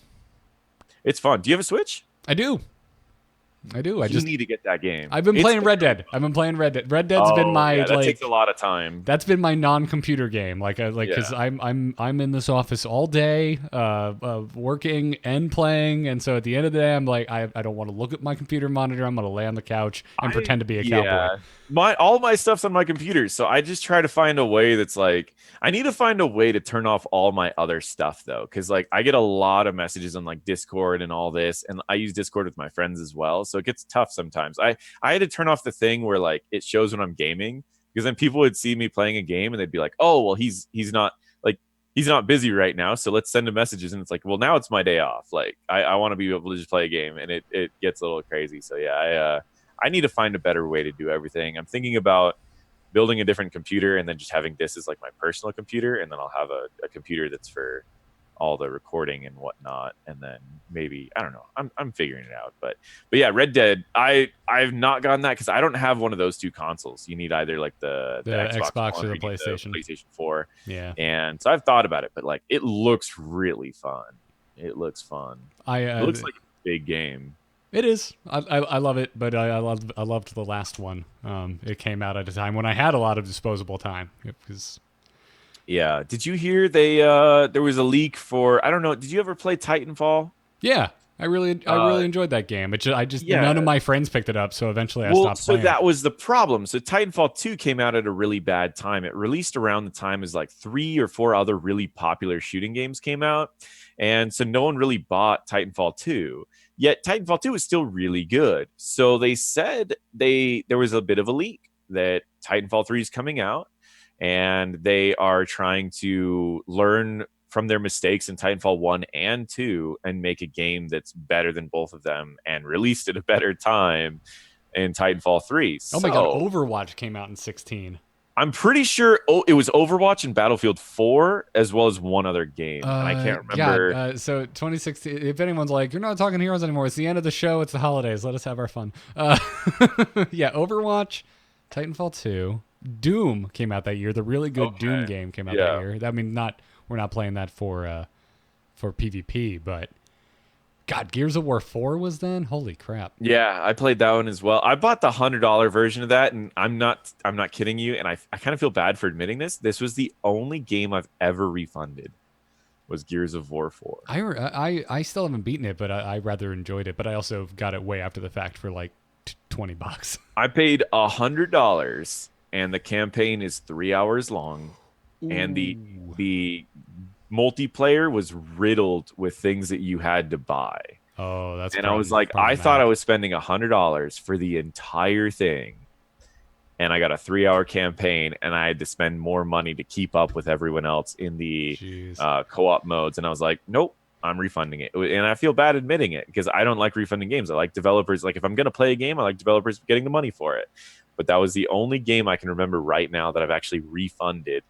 [SPEAKER 2] It's fun. Do you have a Switch?
[SPEAKER 1] I do. I do.
[SPEAKER 2] You need to get that game.
[SPEAKER 1] I've been playing Red Dead. Red Dead's been my
[SPEAKER 2] that takes a lot of time.
[SPEAKER 1] That's been my non-computer game. Because I'm in this office all day, working and playing, and so at the end of the day, I'm like, I don't want to look at my computer monitor. I'm gonna lay on the couch and pretend to be a cowboy.
[SPEAKER 2] All my stuff's on my computer, so I just try to find a way that's like, I need to find a way to turn off all my other stuff though, because like I get a lot of messages on like Discord and all this, and I use Discord with my friends as well, so it gets tough sometimes. I had to turn off the thing where like it shows when I'm gaming, because then people would see me playing a game and they'd be like, oh well, he's not busy right now, so let's send him messages. And it's like, well, now it's my day off. Like I want to be able to just play a game, and it gets a little crazy. So yeah, I need to find a better way to do everything. I'm thinking about building a different computer and then just having this as like my personal computer, and then I'll have a computer that's for all the recording and whatnot, and then maybe, I don't know, I'm figuring it out. But yeah, Red Dead, I've not gotten that because I don't have one of those two consoles. You need either like the
[SPEAKER 1] Xbox or the
[SPEAKER 2] PlayStation 4.
[SPEAKER 1] Yeah,
[SPEAKER 2] and so I've thought about it, but like it looks really fun. It looks fun. It looks like a big game.
[SPEAKER 1] It is. I love it, but I loved the last one. It came out at a time when I had a lot of disposable time. It was.
[SPEAKER 2] Yeah. Did you hear there was a leak for, I don't know, did you ever play Titanfall?
[SPEAKER 1] Yeah, I really enjoyed that game. None of my friends picked it up, so eventually I stopped playing.
[SPEAKER 2] So that was the problem. So Titanfall 2 came out at a really bad time. It released around the time as like 3 or 4 other really popular shooting games came out. And so no one really bought Titanfall 2. Yet Titanfall 2 is still really good. So they said there was a bit of a leak that Titanfall 3 is coming out, and they are trying to learn from their mistakes in Titanfall 1 and 2 and make a game that's better than both of them and released at a better time in Titanfall 3.
[SPEAKER 1] Oh my God, Overwatch came out in 2016.
[SPEAKER 2] I'm pretty sure it was Overwatch and Battlefield 4 as well as one other game. And I can't remember.
[SPEAKER 1] So 2016, if anyone's like, you're not talking heroes anymore, it's the end of the show, it's the holidays, let us have our fun. Yeah, Overwatch, Titanfall 2, Doom came out that year. The really good Doom game came out that year. I mean, we're not playing that for PvP, but God, Gears of War 4 was then? Holy crap.
[SPEAKER 2] Yeah, I played that one as well. I bought the $100 version of that, and I'm not kidding you, and I kind of feel bad for admitting this. This was the only game I've ever refunded, was Gears of War 4.
[SPEAKER 1] I still haven't beaten it, but I rather enjoyed it, but I also got it way after the fact for like $20.
[SPEAKER 2] I paid $100, and the campaign is 3 hours long. Ooh. And the multiplayer was riddled with things that you had to buy.
[SPEAKER 1] Oh, that's.
[SPEAKER 2] And I was like, I thought I was spending $100 for the entire thing, and I got a 3-hour campaign, and I had to spend more money to keep up with everyone else in the co-op modes. And I was like, nope, I'm refunding it. And I feel bad admitting it because I don't like refunding games. I like developers. Like if I'm gonna play a game, I like developers getting the money for it. But that was the only game I can remember right now that I've actually refunded.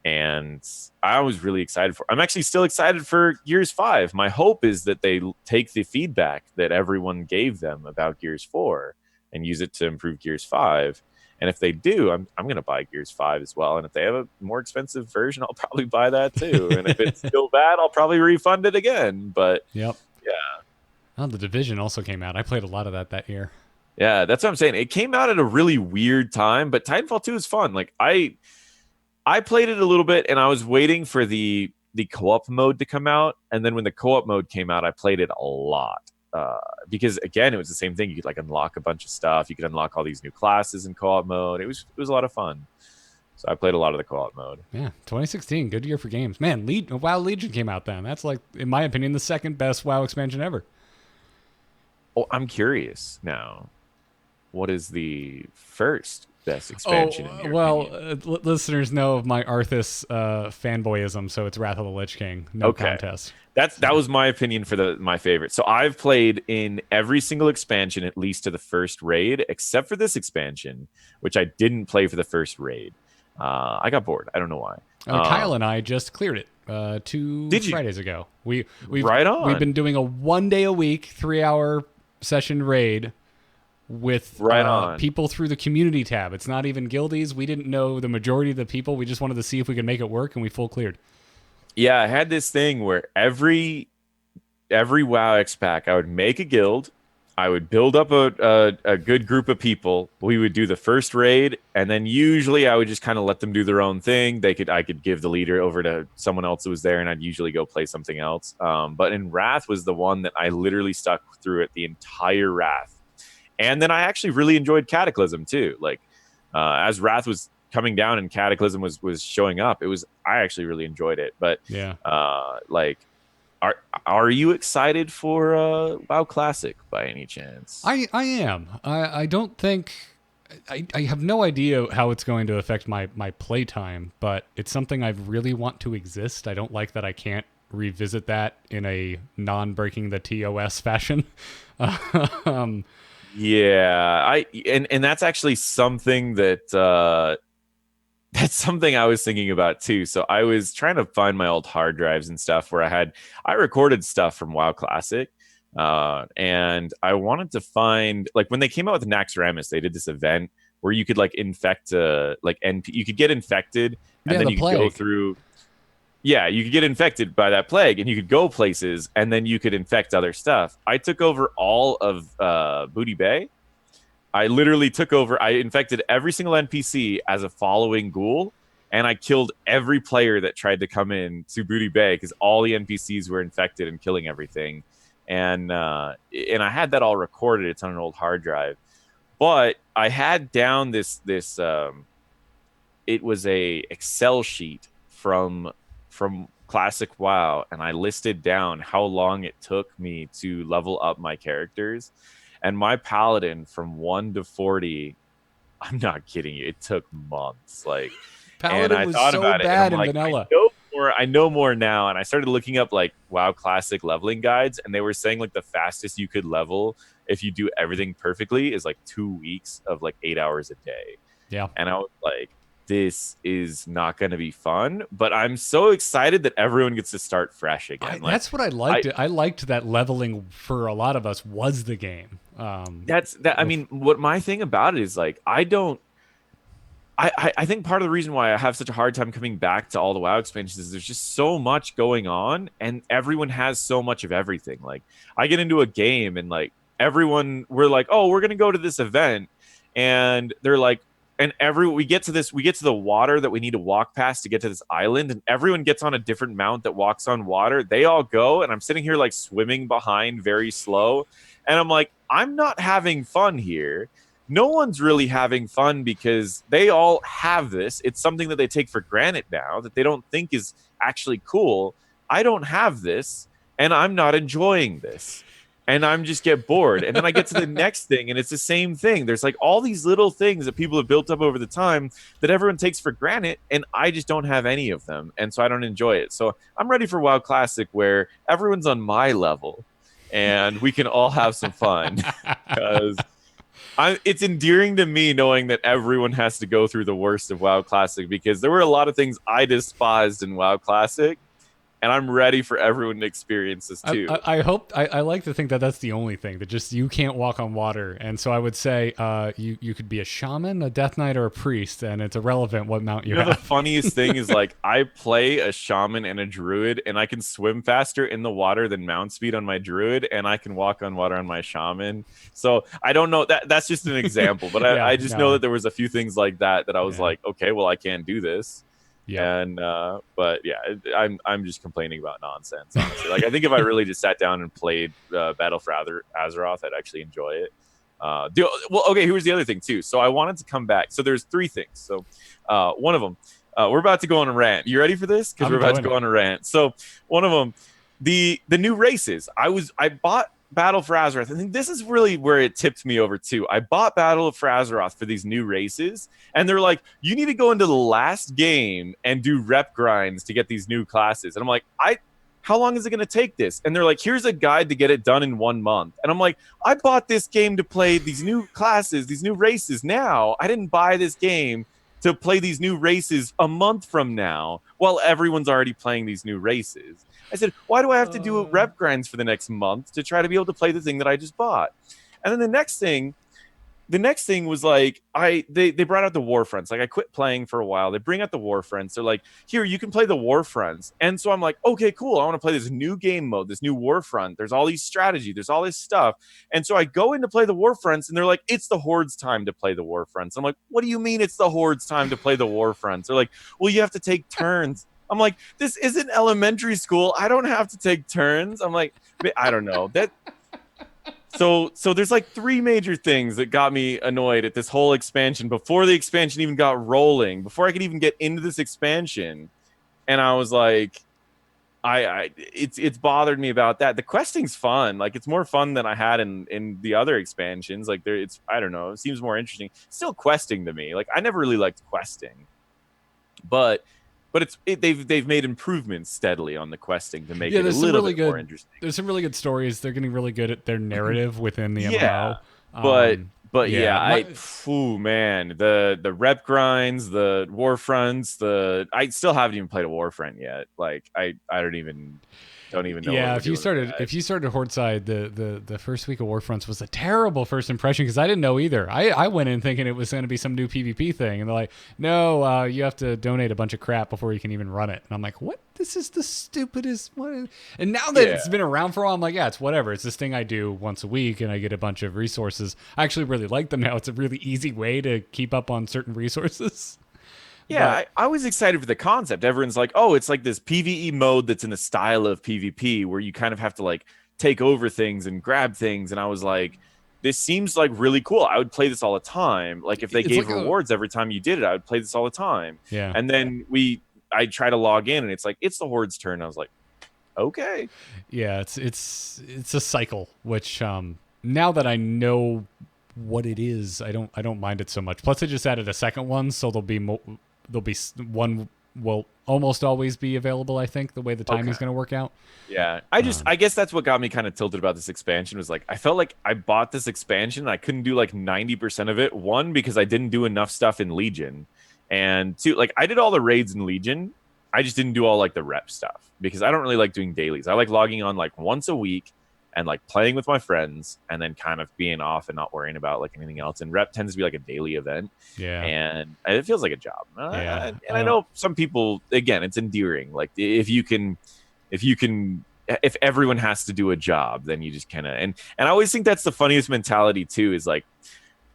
[SPEAKER 2] And I was really excited for. I'm actually still excited for Gears 5. My hope is that they take the feedback that everyone gave them about Gears 4 and use it to improve Gears 5. And if they do, I'm going to buy Gears 5 as well. And if they have a more expensive version, I'll probably buy that too. And if it's still bad, I'll probably refund it again. But
[SPEAKER 1] yep.
[SPEAKER 2] Yeah.
[SPEAKER 1] Oh, The Division also came out. I played a lot of that year.
[SPEAKER 2] Yeah, that's what I'm saying. It came out at a really weird time, but Titanfall 2 is fun. Like I played it a little bit, and I was waiting for the co-op mode to come out. And then when the co-op mode came out, I played it a lot. Because again, it was the same thing. You could like unlock a bunch of stuff. You could unlock all these new classes in co-op mode. It was a lot of fun. So I played a lot of the co-op mode.
[SPEAKER 1] Yeah, 2016, good year for games. Man, WoW Legion came out then. That's like, in my opinion, the second best WoW expansion ever.
[SPEAKER 2] Oh, I'm curious now. What is the first best expansion in your opinion?
[SPEAKER 1] Listeners know of my Arthas fanboyism, so it's Wrath of the Lich King. No contest.
[SPEAKER 2] That was my opinion for my favorite. So I've played in every single expansion at least to the first raid, except for this expansion, which I didn't play for the first raid. I got bored. I don't know why.
[SPEAKER 1] Kyle and I just cleared it 2 Fridays ago. We've been doing a 1 day a week, 3-hour session raid with people through the community tab. It's not even guildies. We didn't know the majority of the people. We just wanted to see if we could make it work, and we full cleared.
[SPEAKER 2] Yeah, I had this thing where every WoW X pack, I would make a guild, I would build up a good group of people. We would do the first raid, and then usually I would just kind of let them do their own thing. I could give the leader over to someone else who was there, and I'd usually go play something else. But in Wrath was the one that I literally stuck through it the entire Wrath, and then I actually really enjoyed Cataclysm too. Like as Wrath was coming down and Cataclysm was showing up, I actually really enjoyed it. But
[SPEAKER 1] Yeah.
[SPEAKER 2] like. Are you excited for WoW Classic by any chance?
[SPEAKER 1] I am. I don't think I have no idea how it's going to affect my playtime, but it's something I really want to exist. I don't like that I can't revisit that in a non-breaking the TOS fashion.
[SPEAKER 2] Yeah, and that's actually something that that's something I was thinking about too. So I was trying to find my old hard drives and stuff where I recorded stuff from WoW Classic. And I wanted to find, like, when they came out with Naxxramas, they did this event where you could like infect you could get infected and then you could go through. Yeah, you could get infected by that plague and you could go places and then you could infect other stuff. I took over all of Booty Bay. I literally I infected every single NPC as a following ghoul, and I killed every player that tried to come in to Booty Bay because all the NPCs were infected and killing everything. And I had that all recorded. It's on an old hard drive. But I had down this it was a Excel sheet from Classic WoW, and I listed down how long it took me to level up my characters. And my paladin from 1 to 40, I'm not kidding you, it took months. Like,
[SPEAKER 1] Paladin
[SPEAKER 2] and I
[SPEAKER 1] was
[SPEAKER 2] thought
[SPEAKER 1] so
[SPEAKER 2] about
[SPEAKER 1] bad
[SPEAKER 2] it.
[SPEAKER 1] in vanilla.
[SPEAKER 2] I know more now, and I started looking up like WoW Classic leveling guides, and they were saying like the fastest you could level if you do everything perfectly is like 2 weeks of like 8 hours a day.
[SPEAKER 1] Yeah,
[SPEAKER 2] and I was like, this is not going to be fun, but I'm so excited that everyone gets to start fresh again.
[SPEAKER 1] That's what I liked. I liked that leveling for a lot of us was the game.
[SPEAKER 2] I mean, what my thing about it is like, I think part of the reason why I have such a hard time coming back to all the WoW expansions is there's just so much going on and everyone has so much of everything. Like, I get into a game and like we're like, oh, we're going to go to this event, and they're like, and we get to the water that we need to walk past to get to this island, and everyone gets on a different mount that walks on water. They all go, and I'm sitting here like swimming behind very slow, and I'm like, I'm not having fun here. No one's really having fun because they all have this. It's something that they take for granted now that they don't think is actually cool. I don't have this, and I'm not enjoying this. And I'm just get bored. And then I get to the next thing, and it's the same thing. There's like all these little things that people have built up over the time that everyone takes for granted, and I just don't have any of them. And so I don't enjoy it. So I'm ready for WoW Classic where everyone's on my level and we can all have some fun. Because it's endearing to me knowing that everyone has to go through the worst of WoW Classic, because there were a lot of things I despised in WoW Classic. And I'm ready for everyone to experience this too.
[SPEAKER 1] I like to think that that's the only thing, that just you can't walk on water. And so I would say you could be a shaman, a death knight, or a priest, and it's irrelevant what mount you have.
[SPEAKER 2] The funniest thing is like I play a shaman and a druid, and I can swim faster in the water than mount speed on my druid, and I can walk on water on my shaman. So I don't know, that's just an example, but I just know that there was a few things like that I was like, okay, well, I can't do this. Yeah. And but yeah, I'm just complaining about nonsense, honestly. Like, I think if I really just sat down and played Battle for Azeroth, I'd actually enjoy it. Here's the other thing too. So I wanted to come back. So there's 3 things. So one of them, we're about to go on a rant. You ready for this? Because we're about to go on a rant. So one of them, the new races. I bought Battle for Azeroth. I think this is really where it tipped me over too. I bought Battle for Azeroth for these new races, and they're like, you need to go into the last game and do rep grinds to get these new classes. And I'm like, how long is it going to take this? And they're like, here's a guide to get it done in 1 month. And I'm like, I bought this game to play these new classes, these new races now. I didn't buy this game to play these new races a month from now while everyone's already playing these new races. I said, why do I have to do rep grinds for the next month to try to be able to play the thing that I just bought? And then the next thing, the next thing was like they brought out the war fronts. Like I quit playing for a while. They bring out the war fronts. They're like, here, you can play the war fronts. And so I'm like, okay, cool. I want to play this new game mode, this new war front. There's all these strategy, there's all this stuff. And so I go in to play the war fronts, and they're like, it's the Horde's time to play the war fronts. I'm like, what do you mean it's the Horde's time to play the war fronts? They're like, well, you have to take turns. I'm like, this isn't elementary school. I don't have to take turns. I'm like, I don't know. So there's like 3 major things that got me annoyed at this whole expansion before the expansion even got rolling, before I could even get into this expansion. And I was like, it's bothered me about that. The questing's fun. Like, it's more fun than I had in the other expansions. Like, I don't know, it seems more interesting. It's still questing to me. Like, I never really liked questing, but they've made improvements steadily on the questing to make it a little bit more interesting.
[SPEAKER 1] There's some really good stories. They're getting really good at their narrative within the
[SPEAKER 2] MMO.
[SPEAKER 1] MMO.
[SPEAKER 2] But man, the rep grinds, the war fronts, I still haven't even played a war front yet. Like I don't even know.
[SPEAKER 1] Yeah, if you started Horde side, the first week of Warfronts was a terrible first impression because I didn't know either. I went in thinking it was going to be some new PvP thing, and they're like, no, you have to donate a bunch of crap before you can even run it. And I'm like, what? This is the stupidest one. And now that it's been around for a while, I'm like, yeah, it's whatever. It's this thing I do once a week, and I get a bunch of resources. I actually really like them now. It's a really easy way to keep up on certain resources.
[SPEAKER 2] Yeah, I was excited for the concept. Everyone's like, oh, it's like this PvE mode that's in the style of PvP where you kind of have to like take over things and grab things. And I was like, this seems like really cool. I would play this all the time. Like if they gave like rewards every time you did it, I would play this all the time.
[SPEAKER 1] Yeah.
[SPEAKER 2] And then I try to log in and it's like, it's the Horde's turn. I was like, okay.
[SPEAKER 1] Yeah, it's a cycle, which now that I know what it is, I don't mind it so much. Plus I just added a second one, so there'll be one will almost always be available, I think, the way the timing's going to work out.
[SPEAKER 2] Yeah. I guess that's what got me kind of tilted about this expansion was like, I felt like I bought this expansion and I couldn't do like 90% of it. One, because I didn't do enough stuff in Legion. And two, like I did all the raids in Legion. I just didn't do all like the rep stuff because I don't really like doing dailies. I like logging on like once a week and like playing with my friends and then kind of being off and not worrying about like anything else. And rep tends to be like a daily event. Yeah. And it feels like a job. Yeah. And I know some people, again, it's endearing. Like if everyone has to do a job, then you just kind of, and I always think that's the funniest mentality too, is like,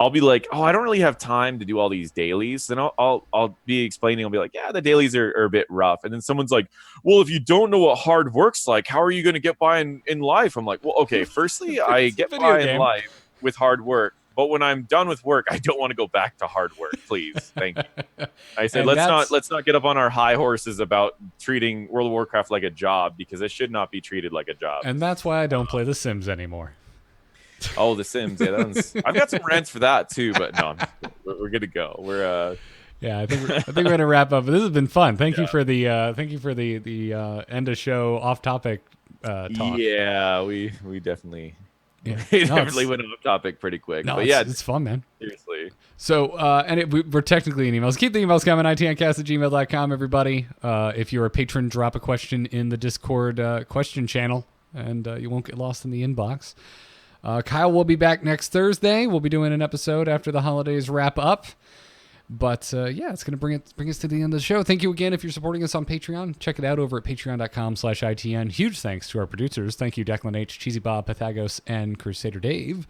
[SPEAKER 2] I'll be like, oh, I don't really have time to do all these dailies. Then I'll be explaining. I'll be like, yeah, the dailies are a bit rough. And then someone's like, well, if you don't know what hard work's like, how are you going to get by in life? I'm like, well, okay, firstly, I get by in life with hard work. But when I'm done with work, I don't want to go back to hard work. Please, thank you. I said, let's not get up on our high horses about treating World of Warcraft like a job because it should not be treated like a job.
[SPEAKER 1] And that's why I don't play The Sims anymore.
[SPEAKER 2] Oh, The Sims. Yeah, I've got some rants for that too, but no, we're good to go. We're
[SPEAKER 1] yeah, I think we're gonna wrap up. But this has been fun. Thank you for the end of show off topic talk.
[SPEAKER 2] Yeah, we definitely definitely went off topic pretty quick.
[SPEAKER 1] No,
[SPEAKER 2] but
[SPEAKER 1] it's fun, man.
[SPEAKER 2] Seriously.
[SPEAKER 1] So we're technically in emails. Keep the emails coming. itncast@gmail.com. Everybody, if you're a patron, drop a question in the Discord question channel, and you won't get lost in the inbox. Kyle will be back next Thursday. We'll be doing an episode after the holidays wrap up. But yeah, it's going to bring us to the end of the show. Thank you again if you're supporting us on Patreon. Check it out over at patreon.com/ITN. Huge thanks to our producers. Thank you, Declan H., Cheesy Bob, Pathagos, and Crusader Dave.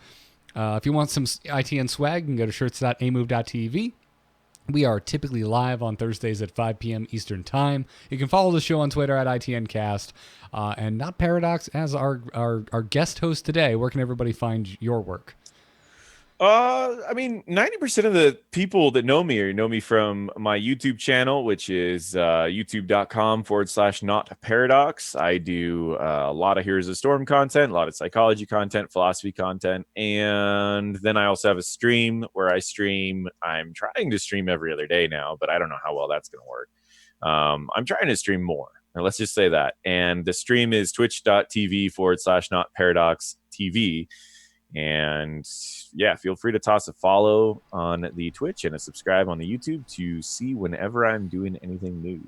[SPEAKER 1] If you want some ITN swag, you can go to shirts.amove.tv. We are typically live on Thursdays at 5 p.m. Eastern Time. You can follow the show on Twitter at ITNcast. And NotParadox as our guest host today. Where can everybody find your work?
[SPEAKER 2] I mean, 90% of the people that know me from my YouTube channel, which is youtube.com/NotParadox. I do a lot of Heroes of Storm content, a lot of psychology content, philosophy content. And then I also have a stream where I stream. I'm trying to stream every other day now, but I don't know how well that's going to work. I'm trying to stream more. Now, let's just say that. And the stream is twitch.tv/NotParadoxTV. And yeah, feel free to toss a follow on the Twitch and a subscribe on the YouTube to see whenever I'm doing anything new.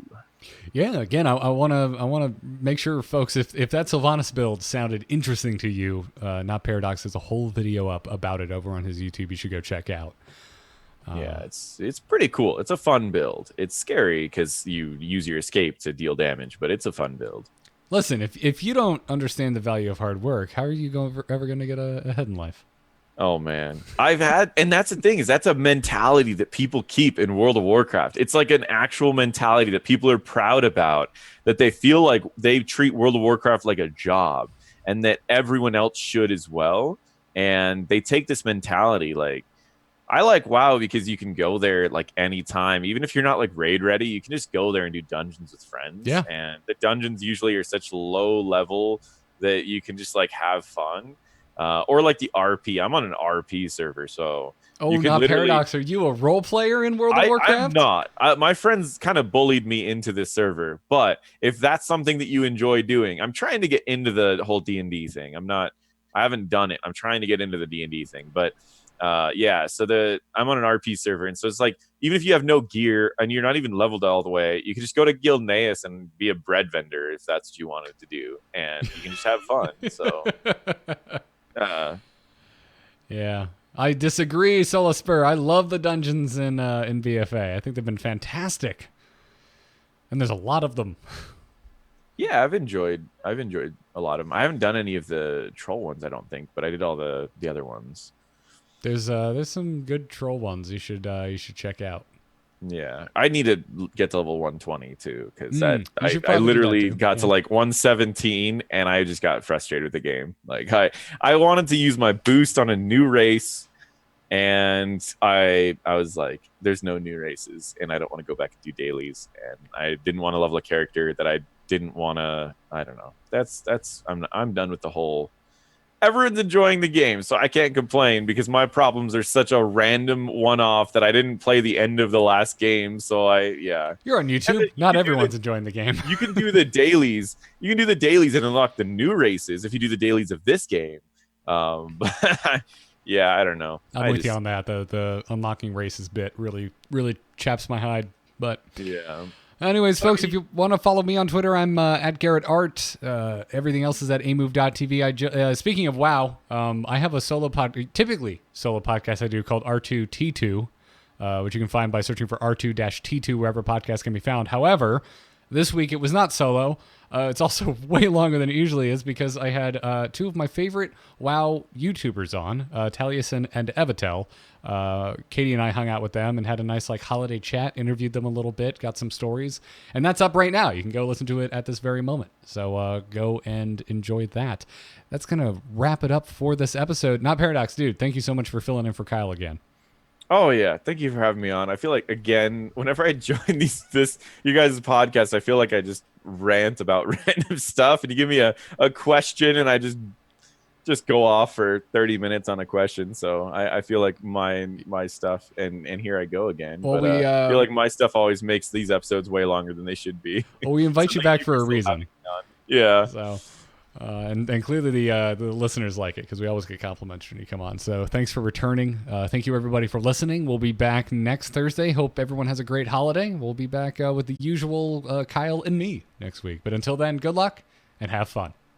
[SPEAKER 1] Yeah, again, I want to make sure, folks, if that Sylvanas build sounded interesting to you, NotParadox has a whole video up about it over on his YouTube. You should go check out.
[SPEAKER 2] Yeah, it's pretty cool. It's a fun build. It's scary because you use your escape to deal damage, but it's a fun build.
[SPEAKER 1] Listen, if you don't understand the value of hard work, how are you ever going to get ahead in life?
[SPEAKER 2] Oh man, and that's the thing, is that's a mentality that people keep in World of Warcraft. It's like an actual mentality that people are proud about, that they feel like they treat World of Warcraft like a job, and that everyone else should as well. And they take this mentality. Like, I like WoW because you can go there like anytime, even if you're not like raid ready, you can just go there and do dungeons with friends.
[SPEAKER 1] Yeah,
[SPEAKER 2] and the dungeons usually are such low level that you can just like have fun. Or like the RP. I'm on an RP server, so
[SPEAKER 1] NotParadox, are you a role player in World of Warcraft?
[SPEAKER 2] I'm not. My friends kind of bullied me into this server, but if that's something that you enjoy doing, I'm trying to get into the whole D&D thing. I haven't done it. I'm trying to get into the D&D thing, but yeah. So I'm on an RP server, and so it's like, even if you have no gear and you're not even leveled all the way, you can just go to Guild Naeus and be a bread vendor if that's what you wanted to do, and you can just have fun. So.
[SPEAKER 1] Yeah, I disagree, Sola Spur. I love the dungeons in BFA. I think they've been fantastic, and there's a lot of them.
[SPEAKER 2] Yeah, I've enjoyed a lot of them. I haven't done any of the troll ones, I don't think, but I did all the other ones.
[SPEAKER 1] There's some good troll ones you should check out.
[SPEAKER 2] Yeah, I need to get to level 120 too, because
[SPEAKER 1] I
[SPEAKER 2] literally got to like 117 and I just got frustrated with the game. Like I wanted to use my boost on a new race, and I was like, there's no new races, and I don't want to go back and do dailies, and I didn't want to level a character that I didn't want to. I don't know. I'm done with the whole. Everyone's enjoying the game, so I can't complain, because my problems are such a random one-off that I didn't play the end of the last game. So You're
[SPEAKER 1] on YouTube. Not everyone's enjoying the game.
[SPEAKER 2] You can do the dailies. You can do the dailies and unlock the new races if you do the dailies of this game. But yeah, I don't know.
[SPEAKER 1] I'm with you on that. The unlocking races bit really chaps my hide. But
[SPEAKER 2] yeah.
[SPEAKER 1] Anyways, folks, if you want to follow me on Twitter, I'm at Garrett Art. Everything else is at amove.tv. Speaking of WoW, I have a typically solo podcast I do called R2T2, which you can find by searching for R2-T2 wherever podcasts can be found. However, this week it was not solo. It's also way longer than it usually is, because I had two of my favorite WoW YouTubers on, Taliesin and Evatel. Katie and I hung out with them and had a nice holiday chat, interviewed them a little bit, got some stories, and that's up right now. You can go listen to it at this very moment. So go and enjoy that. That's going to wrap it up for this episode. NotParadox, dude, thank you so much for filling in for Kyle again.
[SPEAKER 2] Oh yeah, thank you for having me on. I feel like, again, whenever I join this you guys' podcast, I feel like I just rant about random stuff, and you give me a question and I just go off for 30 minutes on a question. So I feel like my stuff, and here I go again.
[SPEAKER 1] Well,
[SPEAKER 2] but I feel like my stuff always makes these episodes way longer than they should be.
[SPEAKER 1] Well, we invite you back for a reason.
[SPEAKER 2] Yeah.
[SPEAKER 1] So and clearly the listeners like it, because we always get compliments when you come on. So thanks for returning. Thank you, everybody, for listening. We'll be back next Thursday. Hope everyone has a great holiday. We'll be back with the usual Kyle and me next week. But until then, good luck and have fun.